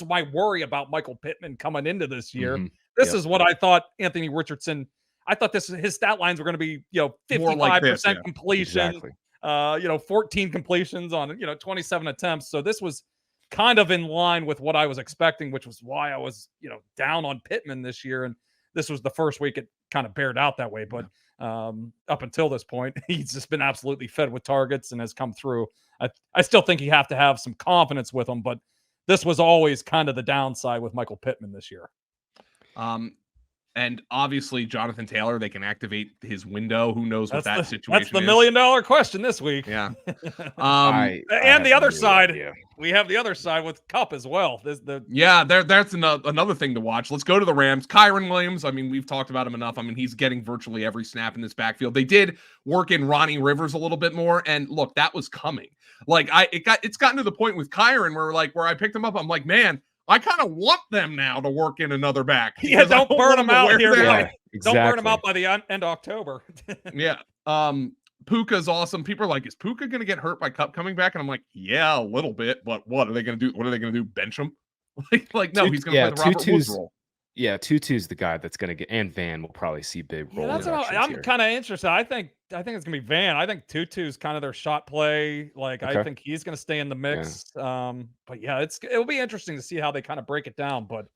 my worry about Michael Pittman coming into this year. Mm-hmm. This is what I thought Anthony Richardson, I thought his stat lines were going to be, 55% completion, exactly. 14 completions on, 27 attempts. So this was kind of in line with what I was expecting, which was why I was, down on Pittman this year. And this was the first week it kind of bared out that way. But up until this point, he's just been absolutely fed with targets and has come through. I still think you have to have some confidence with him, but this was always kind of the downside with Michael Pittman this year. And obviously, Jonathan Taylor, they can activate his window. Who knows what that situation is? That's the $1,000,000 question this week. Yeah. And the other side, we have the other side with Kupp as well. That's another thing to watch. Let's go to the Rams. Kyren Williams, I mean, we've talked about him enough. I mean, he's getting virtually every snap in this backfield. They did work in Ronnie Rivers a little bit more, and look, that was coming. Like, it's gotten to the point with Kyren where I picked him up, I'm like, man, I kind of want them now to work in another back. Yeah, don't burn them out here. Exactly. Don't burn them out by the end of October. Yeah. Puka's awesome. People are like, is Puka going to get hurt by Kupp coming back? And I'm like, yeah, a little bit. But what are they going to do? What are they going to do? Bench him? No, he's going to play the Robert Woods role. Yeah, Tutu's the guy that's going to get, and Van will probably see big role. Yeah, that's what I'm kind of interested. I think it's going to be Van. I think Tutu's kind of their shot play. I think he's going to stay in the mix. Yeah. But yeah, it'll be interesting to see how they kind of break it down. But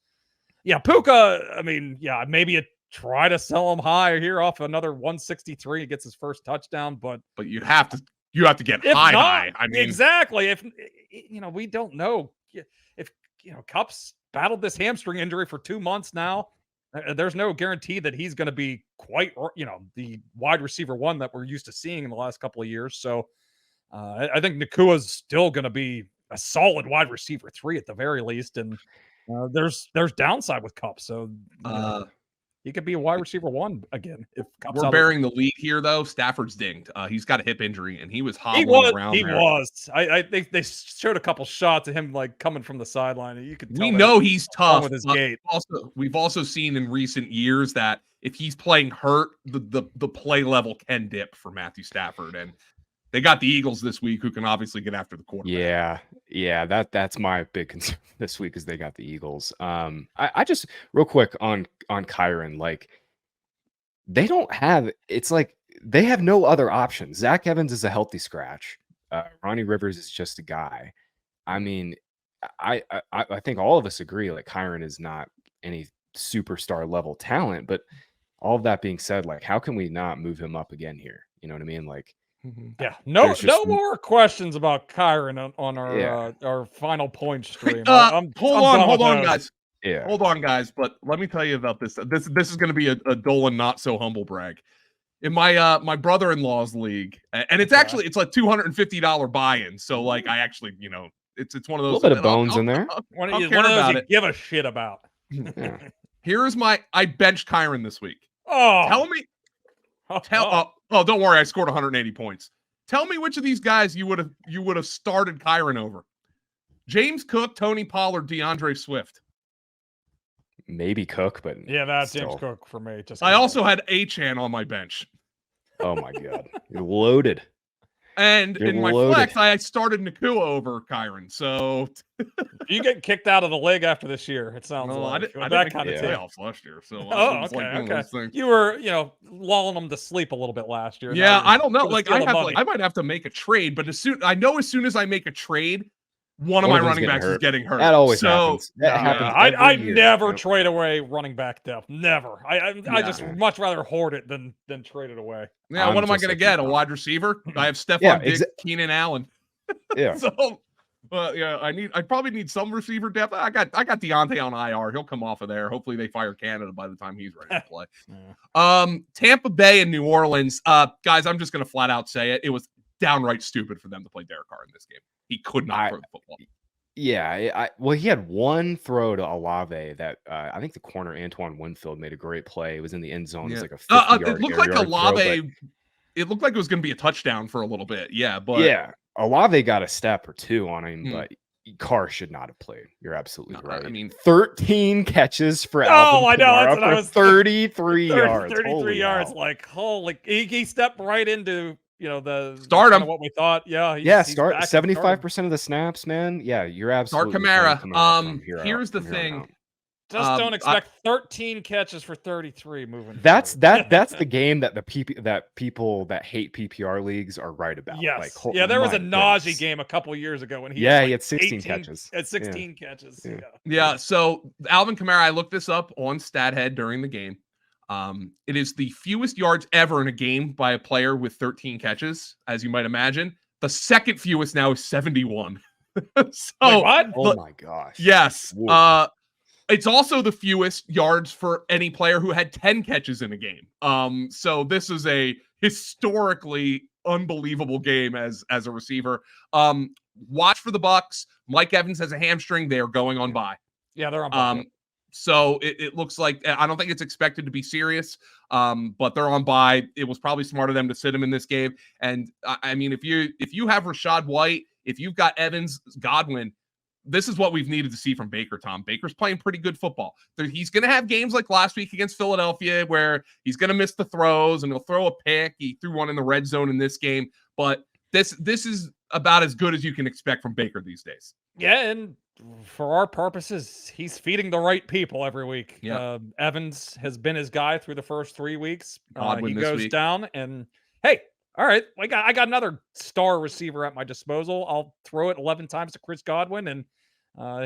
yeah, Puka, I mean, yeah, maybe you try to sell him high here off another 163. He gets his first touchdown, but you have to get high. I mean, exactly. If we don't know if Kupp's battled this hamstring injury for 2 months now. There's no guarantee that he's going to be quite, the wide receiver one that we're used to seeing in the last couple of years. So I think Nakua's still going to be a solid wide receiver 3 at the very least. And there's downside with Kupp. So he could be a wide receiver 1 again. If Kupp's we're bearing the lead here, though. Stafford's dinged. He's got a hip injury, and he was hobbling around. He was. I think they showed a couple shots of him coming from the sideline. You could tell we know he's tough with his gait. We've also seen in recent years that if he's playing hurt, the play level can dip for Matthew Stafford, and they got the Eagles this week, who can obviously get after the quarterback. Yeah. That's my big concern this week is they got the Eagles. I just real quick on Kyren, they don't have. It's like they have no other options. Zach Evans is a healthy scratch. Ronnie Rivers is just a guy. I mean, I think all of us agree Kyren is not any superstar level talent, but all of that being said, how can we not move him up again here? You know what I mean? Yeah, no more questions about Kyren on our final point stream. Hold on, guys. Yeah, hold on, guys. But let me tell you about this. This is going to be a Dolan not so humble brag. In my brother-in-law's league, and it's actually it's like $250 buy-in. So I actually it's one of those. A little bit of bones in there. One of those you give a shit about. Yeah. Here's I benched Kyren this week. Oh, tell me. Don't worry, I scored 180 points. Tell me which of these guys you would have started Kyren over. James Cook, Tony Pollard, DeAndre Swift. Maybe Cook, but yeah, that's James Cook for me. I also had Achane on my bench. Oh my god, you're loaded. And in my flex, I started Nakua over Kyren. So you get kicked out of the league after this year. It sounds like I didn't kind of playoffs last year. So okay. You were lulling them to sleep a little bit last year. Yeah, I don't know. I might have to make a trade, but as soon as I make a trade, one of my running backs is getting hurt. That always happens. That happens. I never trade away running back depth. Never. I just much rather hoard it than trade it away. Yeah, what am I going to get? A wide receiver? I have Stephon Diggs, Keenan Allen. Yeah. So, I probably need some receiver depth. I got Deontay on IR. He'll come off of there. Hopefully they fire Canada by the time he's ready to play. Tampa Bay and New Orleans. Guys, I'm just going to flat out say it. It was downright stupid for them to play Derek Carr in this game. He could not throw the football. Yeah, he had one throw to Olave that I think the corner Antoine Winfield made a great play. It was in the end zone. It was like a 50-yard it looked like Olave. It looked like it was going to be a touchdown for a little bit. Yeah, but Olave got a step or two on him, but Carr should not have played. You're absolutely right. I mean, 13 catches for Alvin Kamara for 33 yards. 33 yards. Holy, he stepped right into. The start him. What we thought, start 75% of the snaps, man. Yeah, you're absolutely start Kamara. Here's the thing. Just don't expect 13 catches for 33 moving That's forward. that's the game that people that hate PPR leagues are right about. Yes. Like, Yeah, there was my a Najee goodness. game a couple years ago when he He had 16 catches. At 16 catches. Yeah. Yeah, so Alvin Kamara, I looked this up on StatHead during the game. It is the fewest yards ever in a game by a player with 13 catches, as you might imagine. The second fewest now is 71. Wait, what? Oh my gosh. Yes. Whoa. It's also the fewest yards for any player who had 10 catches in a game. So this is a historically unbelievable game as a receiver. Watch for the Bucks. Mike Evans has a hamstring. They are going on bye. Yeah, they're on bye. So it looks like, I don't think it's expected to be serious, but they're on bye. It was probably smart of them to sit him in this game. And I mean, if you have Rashad White, if you've got Evans, Godwin, this is what we've needed to see from Baker, Tom. Baker's playing pretty good football. He's going to have games like last week against Philadelphia where he's going to miss the throws and he'll throw a pick. He threw one in the red zone in this game, but this is about as good as you can expect from Baker these days. Yeah, and for our purposes, he's feeding the right people every week. Yeah. Evans has been his guy through the first 3 weeks. Godwin He this goes week. down, and hey, all right, I got another star receiver at my disposal. I'll throw it 11 times to Chris Godwin, and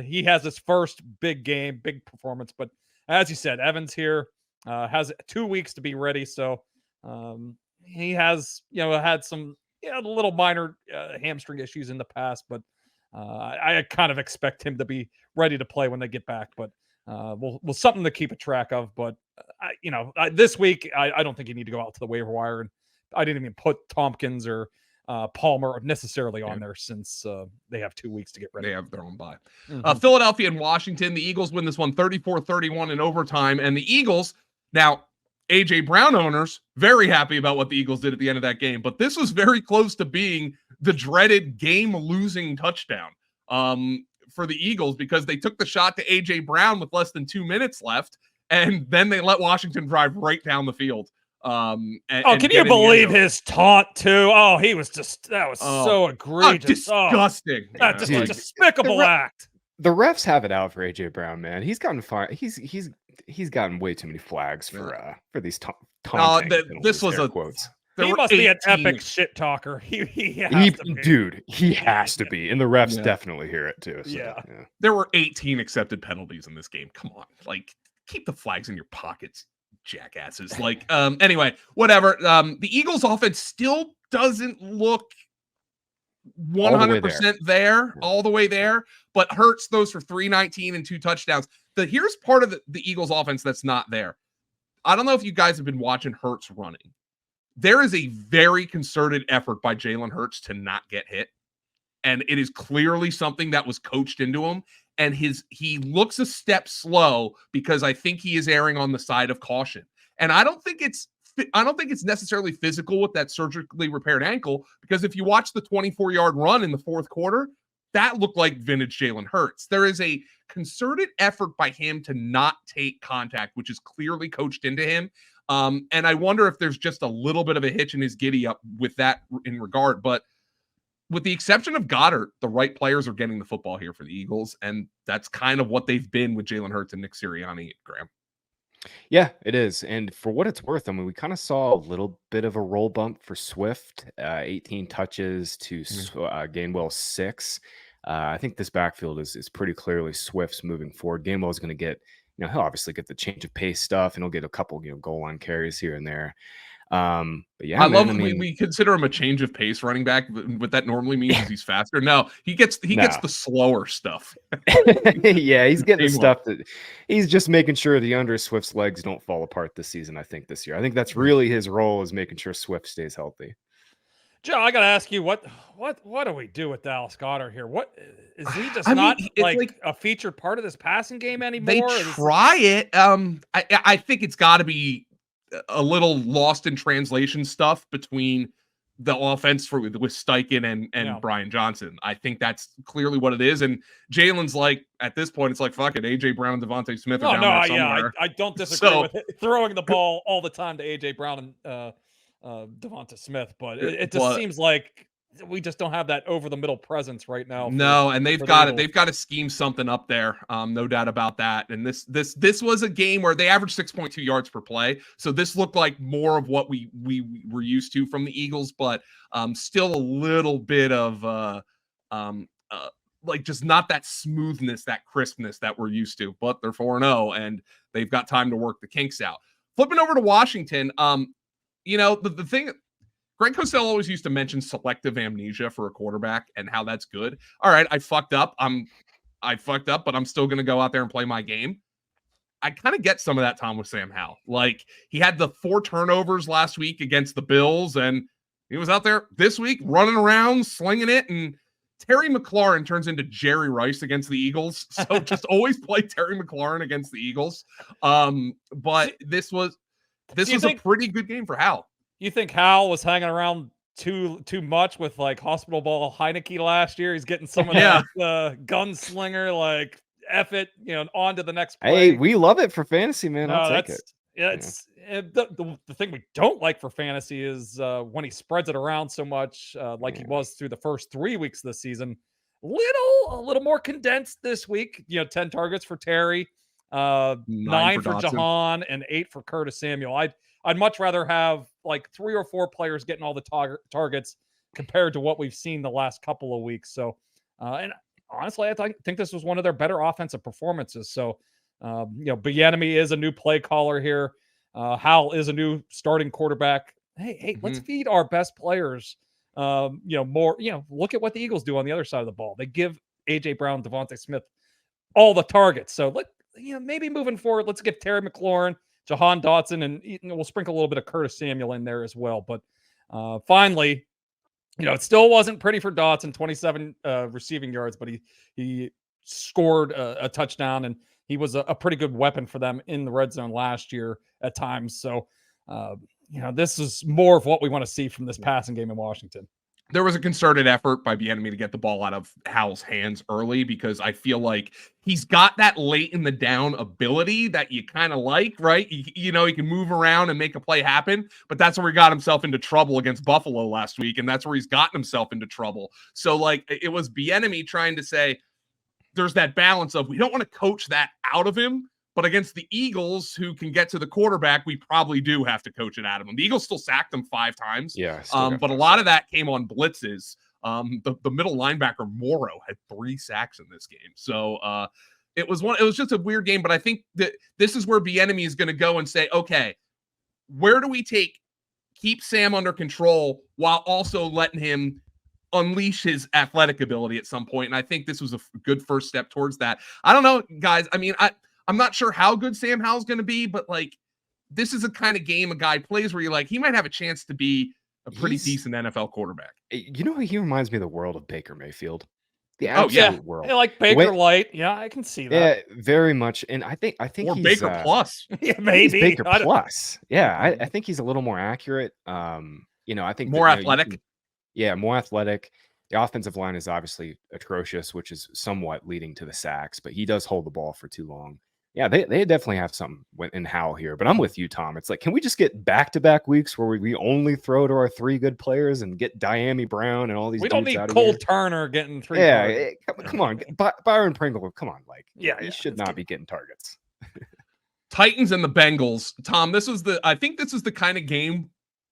he has his first big game, big performance. But as you said, Evans here has 2 weeks to be ready. So he has, had some little minor hamstring issues in the past, but I kind of expect him to be ready to play when they get back. But we'll something to keep a track of. But this week I don't think you need to go out to the waiver wire, and I didn't even put Tompkins or Palmer necessarily on there since they have 2 weeks to get ready. They have their own bye. Philadelphia and Washington. The Eagles win this one 34-31 in overtime. And the Eagles, now, A.J. Brown owners, very happy about what the Eagles did at the end of that game. But this was very close to being the dreaded game-losing touchdown for the Eagles because they took the shot to A.J. Brown with less than 2 minutes left, and then they let Washington drive right down the field. Can you believe his taunt too? Oh, that was so egregious. Disgusting. That's just a despicable act. The refs have it out for AJ Brown, man. He's gotten fine. He's gotten way too many flags for these taunting. This was a quotes. He must be an epic shit talker. He has to be, and the refs definitely hear it too. So, yeah. There were 18 accepted penalties in this game. Come on, like keep the flags in your pockets, jackasses. Like, anyway, whatever. The Eagles offense still doesn't look 100% there, all the way there, but Hurts those for 319 and 2 touchdowns. Here's part of the Eagles offense that's not there. I don't know if you guys have been watching Hurts running. There is a very concerted effort by Jalen Hurts to not get hit. And it is clearly something that was coached into him. And he looks a step slow because I think he is erring on the side of caution. And I don't think it's necessarily physical with that surgically repaired ankle, because if you watch the 24-yard run in the fourth quarter, that looked like vintage Jalen Hurts. There is a concerted effort by him to not take contact, which is clearly coached into him. And I wonder if there's just a little bit of a hitch in his giddy up with that in regard. But with the exception of Goddard, the right players are getting the football here for the Eagles. And that's kind of what they've been with Jalen Hurts and Nick Sirianni, Graham. Yeah, it is. And for what it's worth, I mean, we kind of saw a little bit of a roll bump for Swift, 18 touches to Gainwell 6. I think this backfield is pretty clearly Swift's moving forward. Gainwell is going to get, he'll obviously get the change of pace stuff, and he'll get a couple, goal line carries here and there. But yeah, I love we consider him a change of pace running back. What that normally means is he's faster. No, he gets the slower stuff. Yeah, he's getting the stuff that he's just making sure the under Swift's legs don't fall apart this season. I think this year, I think that's really his role, is making sure Swift stays healthy. Joe, I gotta ask you, what do we do with Dallas Goedert here? What is he just not like a featured part of this passing game anymore? They try it. I think it's got to be a little lost in translation stuff between the offense with Steichen and Brian Johnson. I think that's clearly what it is. And Jalen's like, at this point, it's like, fuck it, AJ Brown and Devontae Smith are down there somewhere. I don't disagree with it. Throwing the ball all the time to AJ Brown and Devonta Smith, but it just seems like we just don't have that over the middle presence right now. No, and they've for the got it. Eagles. They've got to scheme something up there. No doubt about that. And this was a game where they averaged 6.2 yards per play. So this looked like more of what we were used to from the Eagles, but still a little bit of like just not that smoothness, that crispness that we're used to. But they're 4-0 and they've got time to work the kinks out. Flipping over to Washington, the thing. Greg Cosell always used to mention selective amnesia for a quarterback and how that's good. All right, I fucked up. I fucked up, but I'm still going to go out there and play my game. I kind of get some of that time with Sam Howell. Like, he had the 4 turnovers last week against the Bills, and he was out there this week running around, slinging it, and Terry McLaurin turns into Jerry Rice against the Eagles. So just always play Terry McLaurin against the Eagles. But this was a pretty good game for Howell. You think Howell was hanging around too much with like hospital ball Heineke last year? He's getting some of that gunslinger, like F it, on to the next play. Hey, we love it for fantasy, man. No, I'll take it. It's the thing we don't like for fantasy is when he spreads it around so much, like he was through the first 3 weeks of the season. A little more condensed this week. 10 targets for Terry, 9 for Jahan, and 8 for Curtis Samuel. I'd much rather have like 3 or 4 players getting all the targets compared to what we've seen the last couple of weeks. So, and honestly, I think this was one of their better offensive performances. So, Bieniemy is a new play caller here. Howell is a new starting quarterback. Hey, let's feed our best players. More. Look at what the Eagles do on the other side of the ball. They give AJ Brown, Devontae Smith all the targets. So maybe moving forward, let's give Terry McLaurin, Jahan Dotson, and we'll sprinkle a little bit of Curtis Samuel in there as well. But finally, it still wasn't pretty for Dotson, 27 receiving yards, but he scored a touchdown, and he was a pretty good weapon for them in the red zone last year at times. So, this is more of what we want to see from this passing game in Washington. There was a concerted effort by Bieniemy to get the ball out of Howell's hands early because I feel like he's got that late in the down ability that you kind of like, right? He can move around and make a play happen, but that's where he got himself into trouble against Buffalo last week, and that's where he's gotten himself into trouble. So, it was Bieniemy trying to say there's that balance of we don't want to coach that out of him, but against the Eagles, who can get to the quarterback, we probably do have to coach it out of him. The Eagles still sacked him 5 times. Yeah. But a lot of that came on blitzes. The middle linebacker Morrow had 3 sacks in this game. So it was just a weird game. But I think that this is where Bieniemy is going to go and say, okay, where do we keep Sam under control while also letting him unleash his athletic ability at some point? And I think this was a good first step towards that. I don't know, guys. I mean, I'm not sure how good Sam Howell's going to be, but this is a kind of game a guy plays where you're he might have a chance to be a pretty decent NFL quarterback. He reminds me of the world of Baker Mayfield. The absolute world. Yeah, like Baker Light. Yeah, I can see that. Yeah, very much. And I think or he's Baker Plus. Yeah, maybe he's Baker Plus. Yeah, I think he's a little more accurate. I think more athletic. More athletic. The offensive line is obviously atrocious, which is somewhat leading to the sacks, but he does hold the ball for too long. Yeah, they definitely have something in Howell here, but I'm with you, Tom. It's can we just get back-to-back weeks where we only throw to our 3 good players and get Diami Brown and all these? We don't need out of Cole here? Turner getting 3. Yeah, come on, Byron Pringle. Come on, he should not be getting targets. Titans and the Bengals. Tom, I think this is the kind of game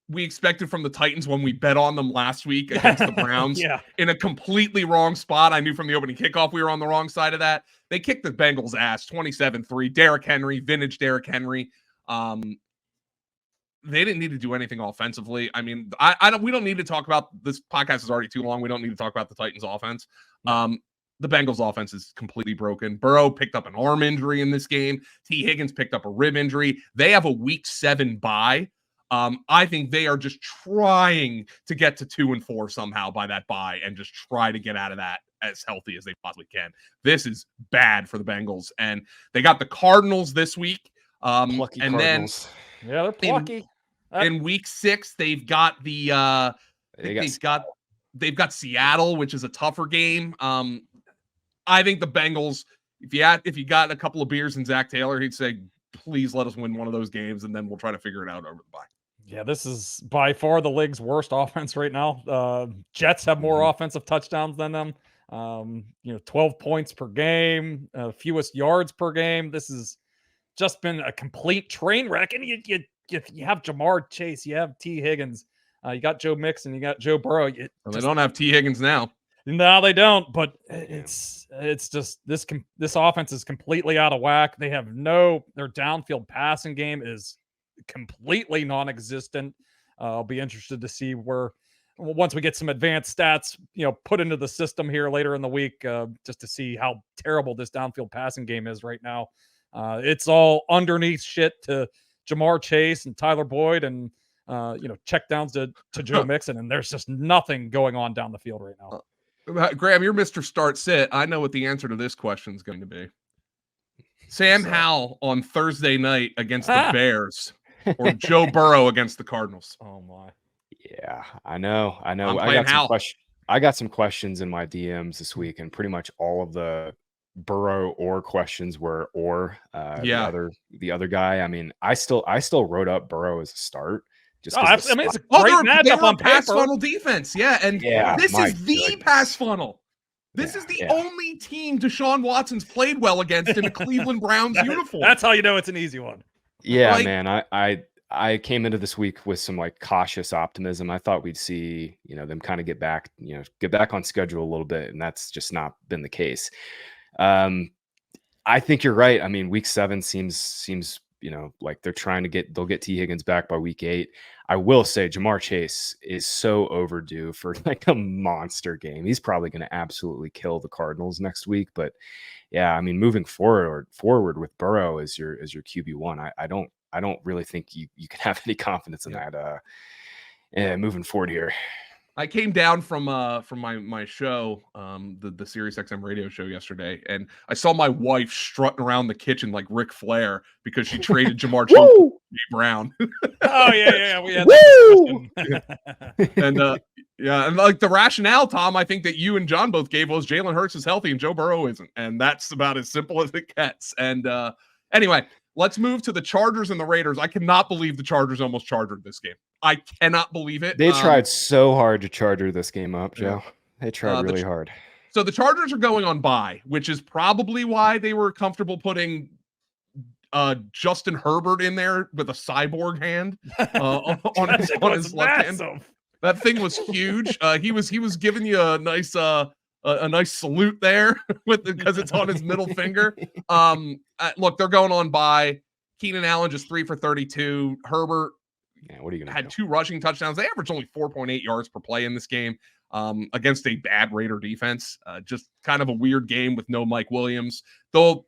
we expected from the Titans when we bet on them last week against the Browns in a completely wrong spot. I knew from the opening kickoff we were on the wrong side of that. They kicked the Bengals' ass 27-3. Derrick Henry, vintage Derrick Henry. They didn't need to do anything offensively. I mean, we don't need to talk about this. Podcast is already too long. We don't need to talk about the Titans' offense. The Bengals' offense is completely broken. Burrow picked up an arm injury in this game. T. Higgins picked up a rib injury. They have a week 7 bye. I think they are just trying to get to 2-4 somehow by that bye and just try to get out of that as healthy as they possibly can. This is bad for the Bengals. And they got the Cardinals this week. Plucky and Cardinals. They're plucky. In week 6, they've got they've got Seattle, which is a tougher game. I think the Bengals, if you got a couple of beers in Zach Taylor, he'd say, please let us win one of those games, and then we'll try to figure it out over the bye. Yeah, this is by far the league's worst offense right now. Jets have more offensive touchdowns than them. 12 points per game, fewest yards per game. This has just been a complete train wreck. And you have Jamar Chase, you have T. Higgins, you got Joe Mixon, you got Joe Burrow. They don't have T. Higgins now. No, they don't. But it's just this offense is completely out of whack. They have their downfield passing game is completely non-existent. I'll be interested to see once we get some advanced stats, put into the system here later in the week, just to see how terrible this downfield passing game is right now. It's all underneath shit to Jamar Chase and Tyler Boyd and check downs to Joe Mixon, and there's just nothing going on down the field right now. Graham, you're Mr. Start Sit. I know what the answer to this question is going to be. Sam Howell on Thursday night against the Bears, or Joe Burrow against the Cardinals. Oh my. Yeah, I know. I got some questions in my DMs this week, and pretty much all of the Burrow or questions were the other guy. I mean, I still wrote up Burrow as a start. Just it's a great matchup on pass paper. funnel defense. Yeah, and this is the pass funnel. This is the only team Deshaun Watson's played well against in a Cleveland Browns uniform. That's how you know it's an easy one. Yeah, man. I came into this week with some cautious optimism. I thought we'd see, them kind of get back on schedule a little bit, and that's just not been the case. I think you're right. I mean, week 7 seems like they'll get T. Higgins back by week 8. I will say Jamar Chase is so overdue for a monster game. He's probably going to absolutely kill the Cardinals next week. But yeah, I mean, moving forward with Burrow as your QB1, I don't really think you can have any confidence in that moving forward here. I came down from my show, the Sirius XM radio show yesterday, and I saw my wife strutting around the kitchen like Ric Flair because she traded Jamar Chase to Brown. Oh yeah, we had that. And like the rationale, Tom, I think that you and John both gave was Jalen Hurts is healthy and Joe Burrow isn't, and that's about as simple as it gets. And anyway, let's move to the Chargers and the Raiders. I cannot believe the Chargers almost chargered this game. I cannot believe it. They tried so hard to charger this game up, Joe. They tried really hard. So the Chargers are going on bye, which is probably why they were comfortable putting Justin Herbert in there with a cyborg hand on his left hand. That thing was huge. He was giving you a nice salute there because it's on his middle finger. Look, they're going on bye. Keenan Allen just 3 for 32. Herbert what are you gonna had 2 rushing touchdowns. They averaged only 4.8 yards per play in this game against a bad Raider defense. Just kind of a weird game with no Mike Williams. They'll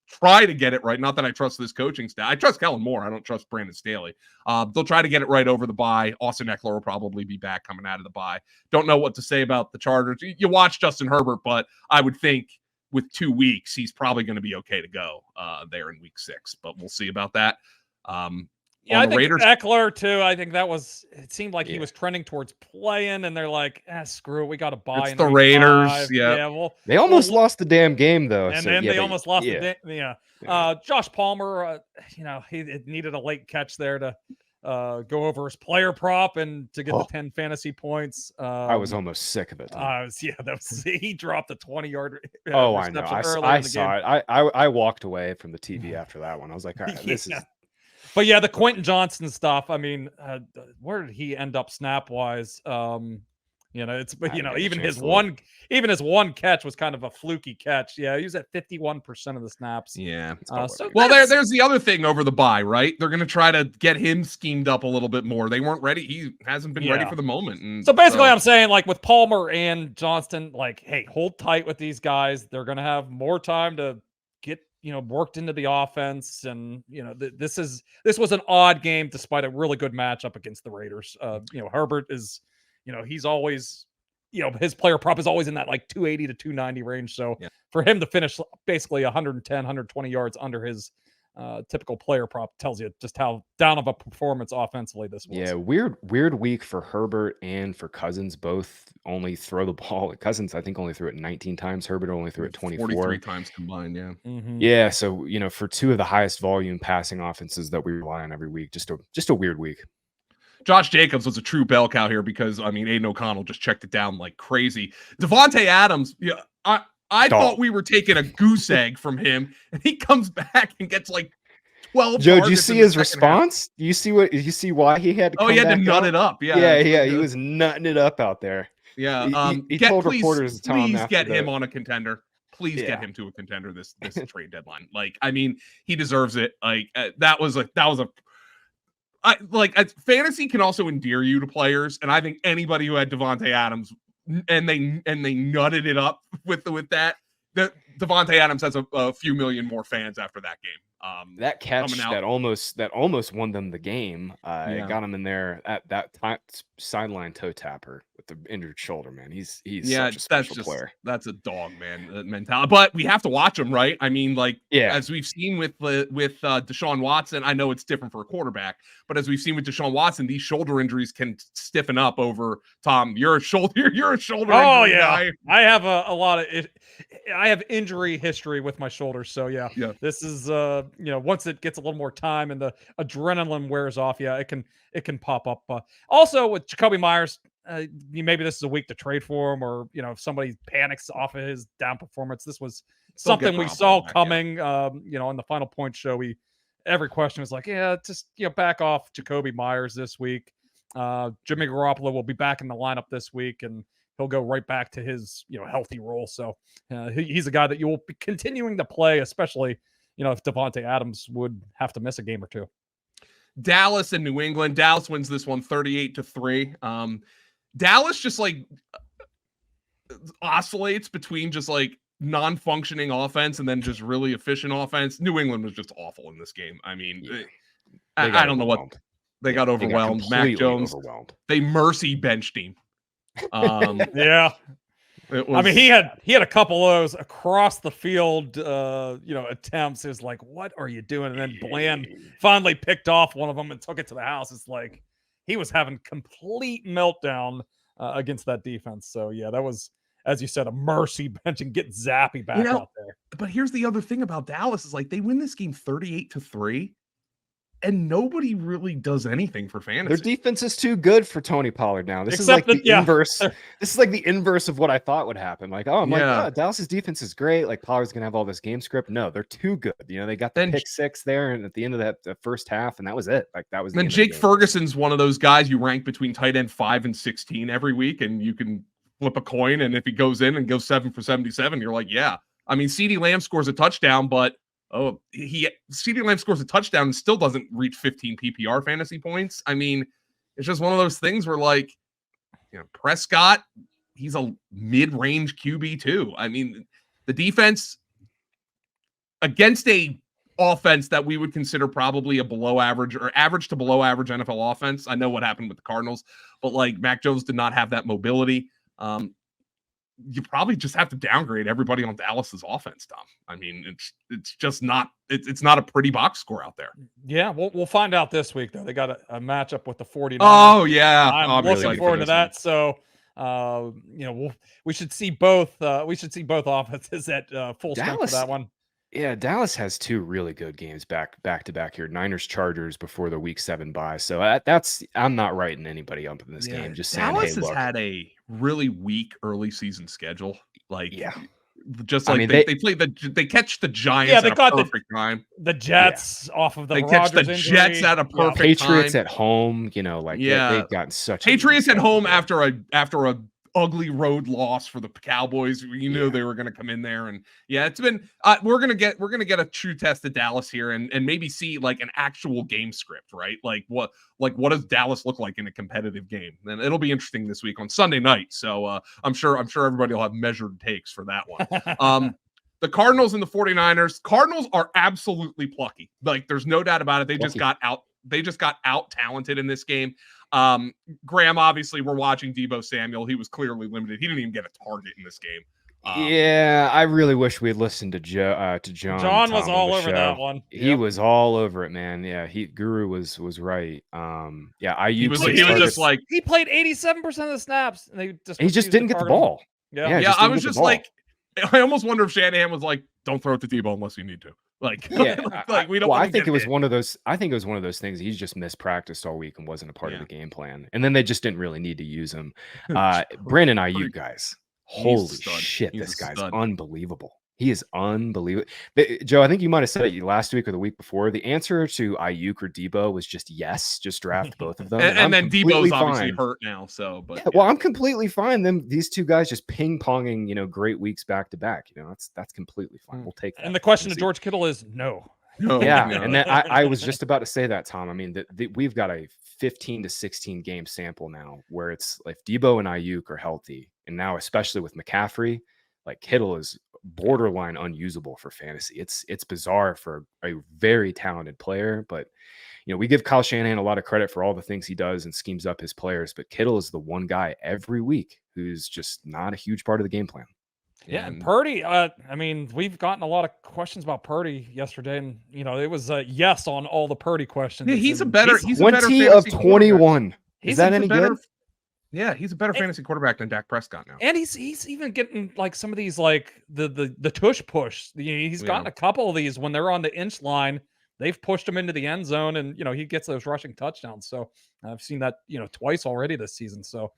try to get it right. Not that I trust this coaching staff. I trust Kellen Moore. I don't trust Brandon Staley. They'll try to get it right over the bye. Austin Eckler will probably be back coming out of the bye. Don't know what to say about the Chargers. You watch Justin Herbert, but I would think with 2 weeks, he's probably going to be okay to go there in week 6, but we'll see about that. I think Raiders, Eckler too. I think it seemed like he was trending towards playing, and they're like, screw it, we got to buy. It's the Raiders. They almost lost the damn game though. And then they almost lost the game. Josh Palmer, he needed a late catch there to go over his player prop and to get the 10 fantasy points. I was almost sick of it. He dropped a 20-yard. I know. I saw it. I walked away from the TV after that one. I was like, all right, this is. But yeah, the Quentin Johnson stuff. I mean, where did he end up snap wise? Even his one catch was kind of a fluky catch. Yeah, he was at 51% of the snaps. Yeah. There's the other thing over the bye, right? They're going to try to get him schemed up a little bit more. They weren't ready. He hasn't been ready for the moment. And so basically, I'm saying like with Palmer and Johnston, like, hey, hold tight with these guys. They're going to have more time to get worked into the offense, and this was an odd game despite a really good matchup against the Raiders. Herbert is, he's always, his player prop is always in that like 280 to 290 range. So for him to finish basically 110, 120 yards under his typical player prop tells you just how down of a performance offensively this was. Yeah, weird week for Herbert and for Cousins. Both only throw the ball. Cousins, I think, only threw it 19 times. Herbert only threw it 24. 43 times combined, yeah. Mm-hmm. Yeah, so, for 2 of the highest volume passing offenses that we rely on every week, just a weird week. Josh Jacobs was a true bell cow here because I mean Aiden O'Connell just checked it down like crazy. Devontae Adams, yeah, I thought we were taking a goose egg from him, and he comes back and gets like 12. Joe, do you targets see in the his second half. response? Do you see why he had to Oh, come he had to back nut out? it up. Yeah, Yeah, that's yeah, pretty he good. was nutting it up out there. Yeah, He told reporters, Tom, please after get him the- on a contender. Please get Yeah. him to a contender this trade deadline. Like, I mean, he deserves it. Like, that was a fantasy can also endear you to players, and I think anybody who had Devontae Adams and they nutted it up with that Devontae Adams has a few million more fans after that game. That catch that almost won them the game. Got him in there at that time, sideline toe tapper with the injured shoulder. Man, he's such a special player. That's a dog, man, mentality. But we have to watch him, right? I mean, like, as we've seen with Deshaun Watson, I know it's different for a quarterback, but as we've seen with Deshaun Watson, these shoulder injuries can stiffen up over. Tom, you're a shoulder Oh injury yeah, guy. I have a lot of it. I have injury history with my shoulders, so yeah. This is once it gets a little more time and the adrenaline wears off, it can pop up. Also with Jacoby Myers, maybe this is a week to trade for him, or if somebody panics off of his down performance. This was something we saw coming. On the Final Point show, every question was like, just back off Jacoby Myers this week. Jimmy Garoppolo will be back in the lineup this week, and he'll go right back to his healthy role. So he's a guy that you will be continuing to play, especially if Devontae Adams would have to miss a game or two. Dallas and New England. Dallas wins this one 38-3. Dallas just like oscillates between just like non-functioning offense and then just really efficient offense. New England was just awful in this game. I mean, I don't know what they got overwhelmed. Mac Jones, they mercy benched him. Yeah. I mean, he had a couple of those across the field, attempts. It's like, what are you doing? And then Bland finally picked off one of them and took it to the house. It's like he was having complete meltdown against that defense. So yeah, that was, as you said, a mercy bench and get Zappy back out there. But here's the other thing about Dallas is like they win this game 38-3. And nobody really does anything for fantasy. Their defense is too good for Tony Pollard now. This is like the inverse. This is like the inverse of what I thought would happen. Like, Dallas's defense is great. Like Pollard's gonna have all this game script. No, they're too good. They got the pick six there, and at the end of that first half, and that was it. Like that was. Then Jake Ferguson's one of those guys you rank between tight end 5 and 16 every week, and you can flip a coin, and if he goes in and goes 7 for 77, you're like, yeah. I mean, CeeDee Lamb scores a touchdown, but CeeDee Lamb scores a touchdown and still doesn't reach 15 PPR fantasy points. I mean, it's just one of those things where like, Prescott, he's a mid-range QB too. I mean, the defense against a offense that we would consider probably a below average or average to below average NFL offense. I know what happened with the Cardinals, but like Mac Jones did not have that mobility. You probably just have to downgrade everybody on Dallas's offense, Tom. I mean, it's just not it's not a pretty box score out there. Yeah, we'll find out this week though. They got a matchup with the 49ers. Oh yeah, I'm looking forward to that. So we should see both. We should see both offenses at full strength for that one. Yeah, Dallas has two really good games back to back here. Niners Chargers before the Week 7 bye. So I'm not writing anybody up in this game. Just saying, Dallas has had a really weak early season schedule. Like they catch the Giants at a perfect time. The Jets off of the they Rodgers catch the injury. Jets at a perfect Patriots time. at home. They've gotten such Patriots at home after a ugly road loss for the Cowboys. You knew they were going to come in there, and it's been we're going to get a true test of Dallas here and maybe see like an actual game script, right? Like what does Dallas look like in a competitive game? And it'll be interesting this week on Sunday night. So I'm sure everybody will have measured takes for that one. The Cardinals and the 49ers. Cardinals are absolutely plucky. Like there's no doubt about it. They just got out talented in this game. Graham, obviously, we're watching Deebo Samuel. He was clearly limited. He didn't even get a target in this game. I really wish we had listened to John. John was all over that one. He was all over it, man. Yeah, Guru was right. He was just like he played 87% of the snaps, and he just didn't get the ball. Yeah. I was just like, I almost wonder if Shanahan was like, don't throw it to Debo unless you need to. Like, Yeah, like we don't. Well, wanna I think get it was hit. one of those. I think it was one of those things. He's just mispracticed all week and wasn't a part of Yeah. the game plan. And then they just didn't really need to use him. Brandon Ayuk, guys, He's a holy stud. shit, He's this a guy's stud. unbelievable. He is unbelievable. Joe, I think you might have said it last week or the week before. The answer to Ayuk or Debo was just yes, just draft both of them. And I'm then completely Debo's obviously fine. hurt now. So, but Well, I'm completely fine. These two guys just ping ponging, great weeks back to back. That's completely fine. We'll take that. And the question We'll to see. George Kittle is no. no, Yeah, no. and then I was just about to say that, Tom. I mean, we've got a 15 to 16 game sample now where it's like Debo and Ayuk are healthy, and now especially with McCaffrey, like Kittle is borderline unusable for fantasy. It's bizarre for a very talented player, but we give Kyle Shanahan a lot of credit for all the things he does and schemes up his players, but Kittle is the one guy every week who's just not a huge part of the game plan. Yeah, and Purdy, I mean, we've gotten a lot of questions about Purdy yesterday, and it was a yes on all the Purdy questions. Yeah, he's a and better. He's a better 20 of fantasy 21. He's Is that He's a any better- good? Yeah, he's a better fantasy quarterback than Dak Prescott now. And he's even getting like some of these like the tush push. He's gotten a couple of these when they're on the inch line. They've pushed him into the end zone, and he gets those rushing touchdowns. So I've seen that twice already this season. So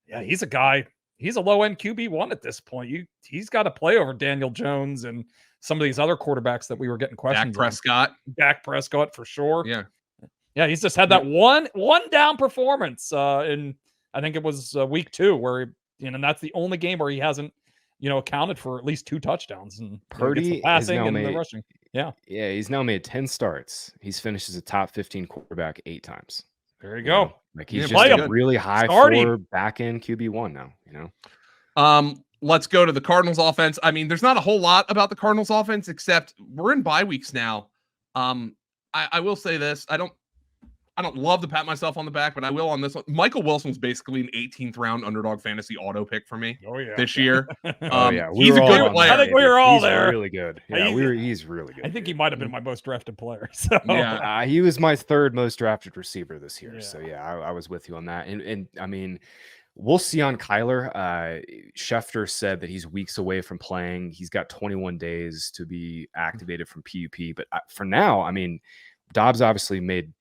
yeah, he's a guy. He's a low end QB1 at this point. He's got to play over Daniel Jones and some of these other quarterbacks that we were getting questions. Dak Prescott for sure. Yeah. He's just had that one down performance in I think it was week 2 where and that's the only game where he hasn't accounted for at least 2 touchdowns and Purdy the passing and the rushing. Yeah, he's now made 10 starts. He's finished as a top 15 quarterback 8 times. There you go. Like he's play just a him. really high Start floor back end QB1 now. Let's go to the Cardinals offense. I mean, there's not a whole lot about the Cardinals offense except we're in bye weeks now. I will say this. I don't love to pat myself on the back, but I will on this one. Michael Wilson was basically an 18th round underdog fantasy auto pick for me this year. He's a good player. I think we were all he's there. Really good. Yeah, he's really good. I think he might have been my most drafted player. So. Yeah, he was my 3rd most drafted receiver this year. So I was with you on that. And I mean, we'll see on Kyler. Schefter said that he's weeks away from playing. He's got 21 days to be activated from PUP. But for now, I mean, Dobbs obviously made.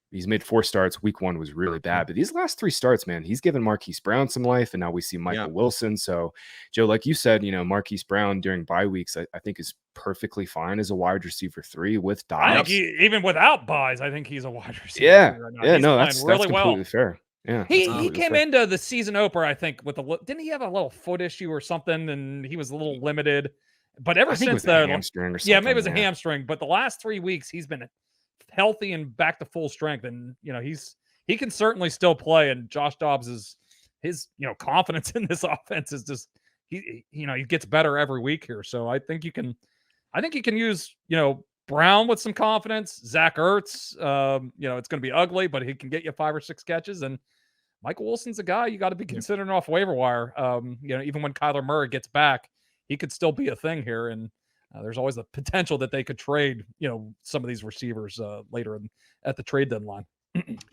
He's made 4 starts. Week 1 was really bad, but these last 3 starts, man, he's given Marquise Brown some life, and now we see Michael Wilson. So, Joe, like you said, Marquise Brown during bye weeks, I think is perfectly fine as a wide receiver 3 with Dobbs. I think even without buys, I think he's a wide receiver. Yeah, right now. That's completely fair. Yeah, he came into the season opener, I think, with didn't he have a little foot issue or something, and he was a little limited. But ever since then, hamstring or something, maybe it was a hamstring. But the last 3 weeks, he's been healthy and back to full strength, and he can certainly still play. And Josh Dobbs is his confidence in this offense is just he gets better every week here. So I think you can use Brown with some confidence. Zach Ertz, it's going to be ugly, but he can get you 5 or 6 catches. And Michael Wilson's a guy you got to be considering off waiver wire. Even when Kyler Murray gets back, he could still be a thing here. And there's always the potential that they could trade, some of these receivers later at the trade deadline.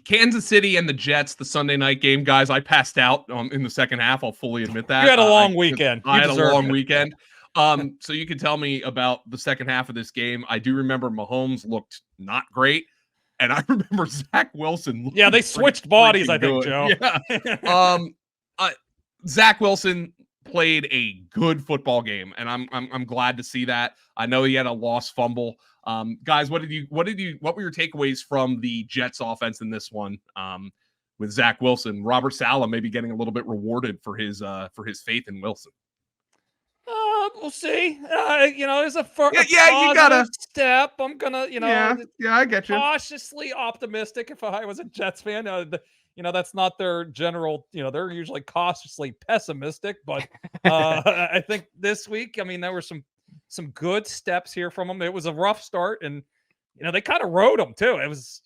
Kansas City and the Jets, the Sunday night game, guys. I passed out in the second half. I'll fully admit that. You had a long weekend. I had a long weekend. So you can tell me about the second half of this game. I do remember Mahomes looked not great, and I remember Zach Wilson. Yeah, they switched bodies, I think, Joe. Yeah. Zach Wilson played a good football game, and I'm glad to see that. I know he had a lost fumble. Guys, what were your takeaways from the Jets offense in this one? With Zach Wilson, Robert Saleh maybe getting a little bit rewarded for his faith in Wilson. We'll see. There's a you gotta step. I'm gonna, I get you. Cautiously optimistic. If I was a Jets fan, that's not their general. They're usually cautiously pessimistic. But I think this week, there were some good steps here from them. It was a rough start, and they kind of rode them too. It was,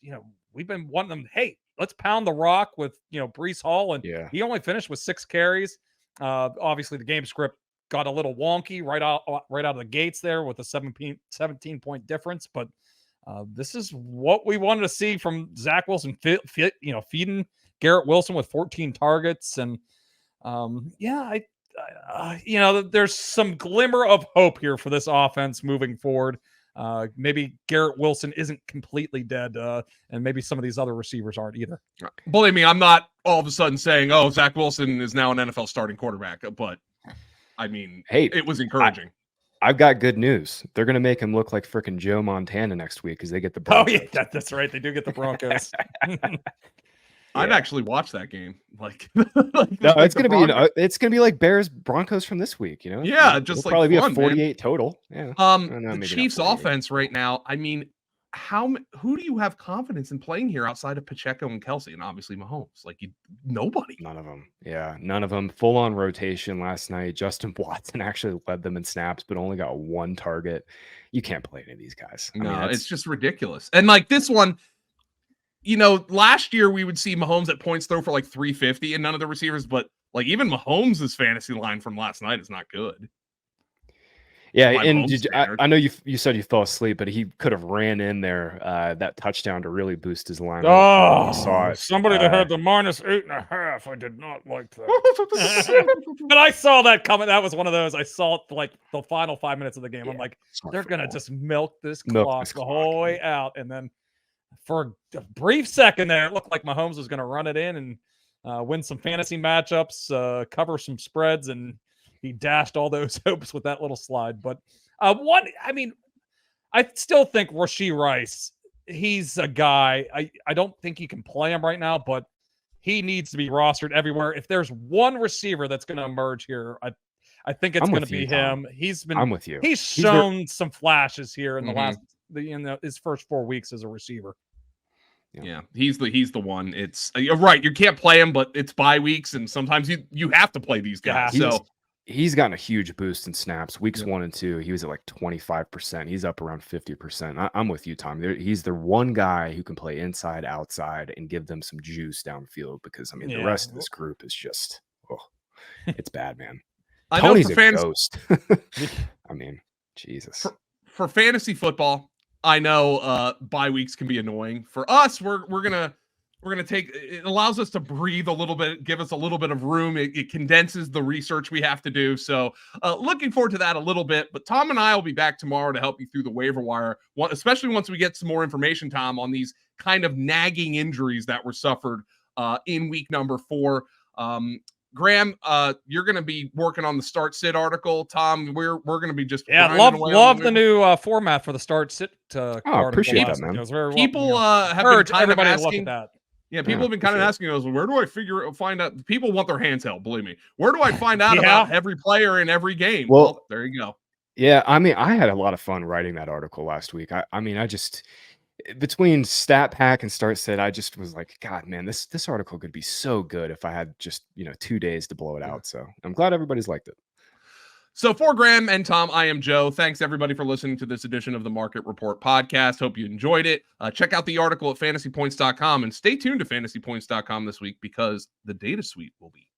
we've been wanting them. Hey, let's pound the rock with Breece Hall, and he only finished with 6 carries. Obviously, the game script got a little wonky right out of the gates there with a 17-point difference. But this is what we wanted to see from Zach Wilson, feeding Garrett Wilson with 14 targets. And I there's some glimmer of hope here for this offense moving forward. Maybe Garrett Wilson isn't completely dead, and maybe some of these other receivers aren't either. Believe me, I'm not all of a sudden saying, "Oh, Zach Wilson is now an NFL starting quarterback," but I mean, hey, it was encouraging. I've got good news. They're going to make him look like freaking Joe Montana next week because they get the Broncos. Oh yeah, that's right. They do get the Broncos. I'd actually watch that game. Like, no, it's gonna be it's gonna be like Bears Broncos from this week. Yeah, just it'll like probably fun, be a 48 man. total. Yeah. The Chiefs' offense right now. I mean, who do you have confidence in playing here outside of Pacheco and Kelsey, and obviously Mahomes? Like, nobody. None of them. Yeah, none of them. Full on rotation last night. Justin Watson actually led them in snaps, but only got one target. You can't play any of these guys. No, I mean, it's just ridiculous. And like this one. Last year we would see Mahomes at points throw for like 350 and none of the receivers, but like even Mahomes' fantasy line from last night is not good. Yeah, and I know you said you fell asleep, but he could have ran in there that touchdown to really boost his line. Oh, saw it. Somebody that had the -8.5. I did not like that. But I saw that coming. That was one of those. I saw it like the final 5 minutes of the game. Yeah, I'm like, they're gonna just milk this clock the whole way out, and then. For a brief second there, it looked like Mahomes was going to run it in and win some fantasy matchups, cover some spreads, and he dashed all those hopes with that little slide. But I still think Rashee Rice, he's a guy. I don't think you can play him right now, but he needs to be rostered everywhere. If there's one receiver that's going to emerge here, I think it's going to be him. I'm with you. He's shown some flashes here in the last his first 4 weeks as a receiver. Yeah, he's the one. It's you're right. You can't play him, but it's bye weeks, and sometimes you have to play these guys. Yeah, he's gotten a huge boost in snaps. Weeks 1 and 2, he was at like 25%. He's up around 50%. I'm with you, Tom. He's the one guy who can play inside, outside, and give them some juice downfield. Because I mean, the rest of this group is just it's bad, man. I Tony's know for a ghost. I mean, Jesus. For fantasy football. I know bye weeks can be annoying. For us, we're gonna take it allows us to breathe a little bit, give us a little bit of room. It condenses the research we have to do. So looking forward to that a little bit. But Tom and I will be back tomorrow to help you through the waiver wire, especially once we get some more information, Tom, on these kind of nagging injuries that were suffered in week number 4. Graham, you're going to be working on the start sit article. Tom, we're going to be just love the new format for the start sit. Article. Appreciate that, man. It was very people have been kind of asking. Look at that. Yeah, people have been kind of asking us, where do I find out? People want their hands held, believe me. Where do I find out about every player in every game? Well, there you go. Yeah, I mean, I had a lot of fun writing that article last week. I just between Stat Pack and Start Sit, I just was like, God, man, this article could be so good if I had just 2 days to blow it out. So I'm glad everybody's liked it. So for Graham and Tom, I am Joe. Thanks everybody for listening to this edition of the Market Report podcast. Hope you enjoyed it. Check out the article at FantasyPoints.com and stay tuned to FantasyPoints.com this week because the data suite will be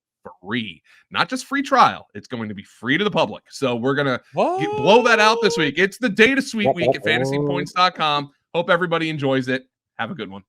free. Not just free trial. It's going to be free to the public. So we're going to blow that out this week. It's the data suite week at FantasyPoints.com. Hope everybody enjoys it. Have a good one.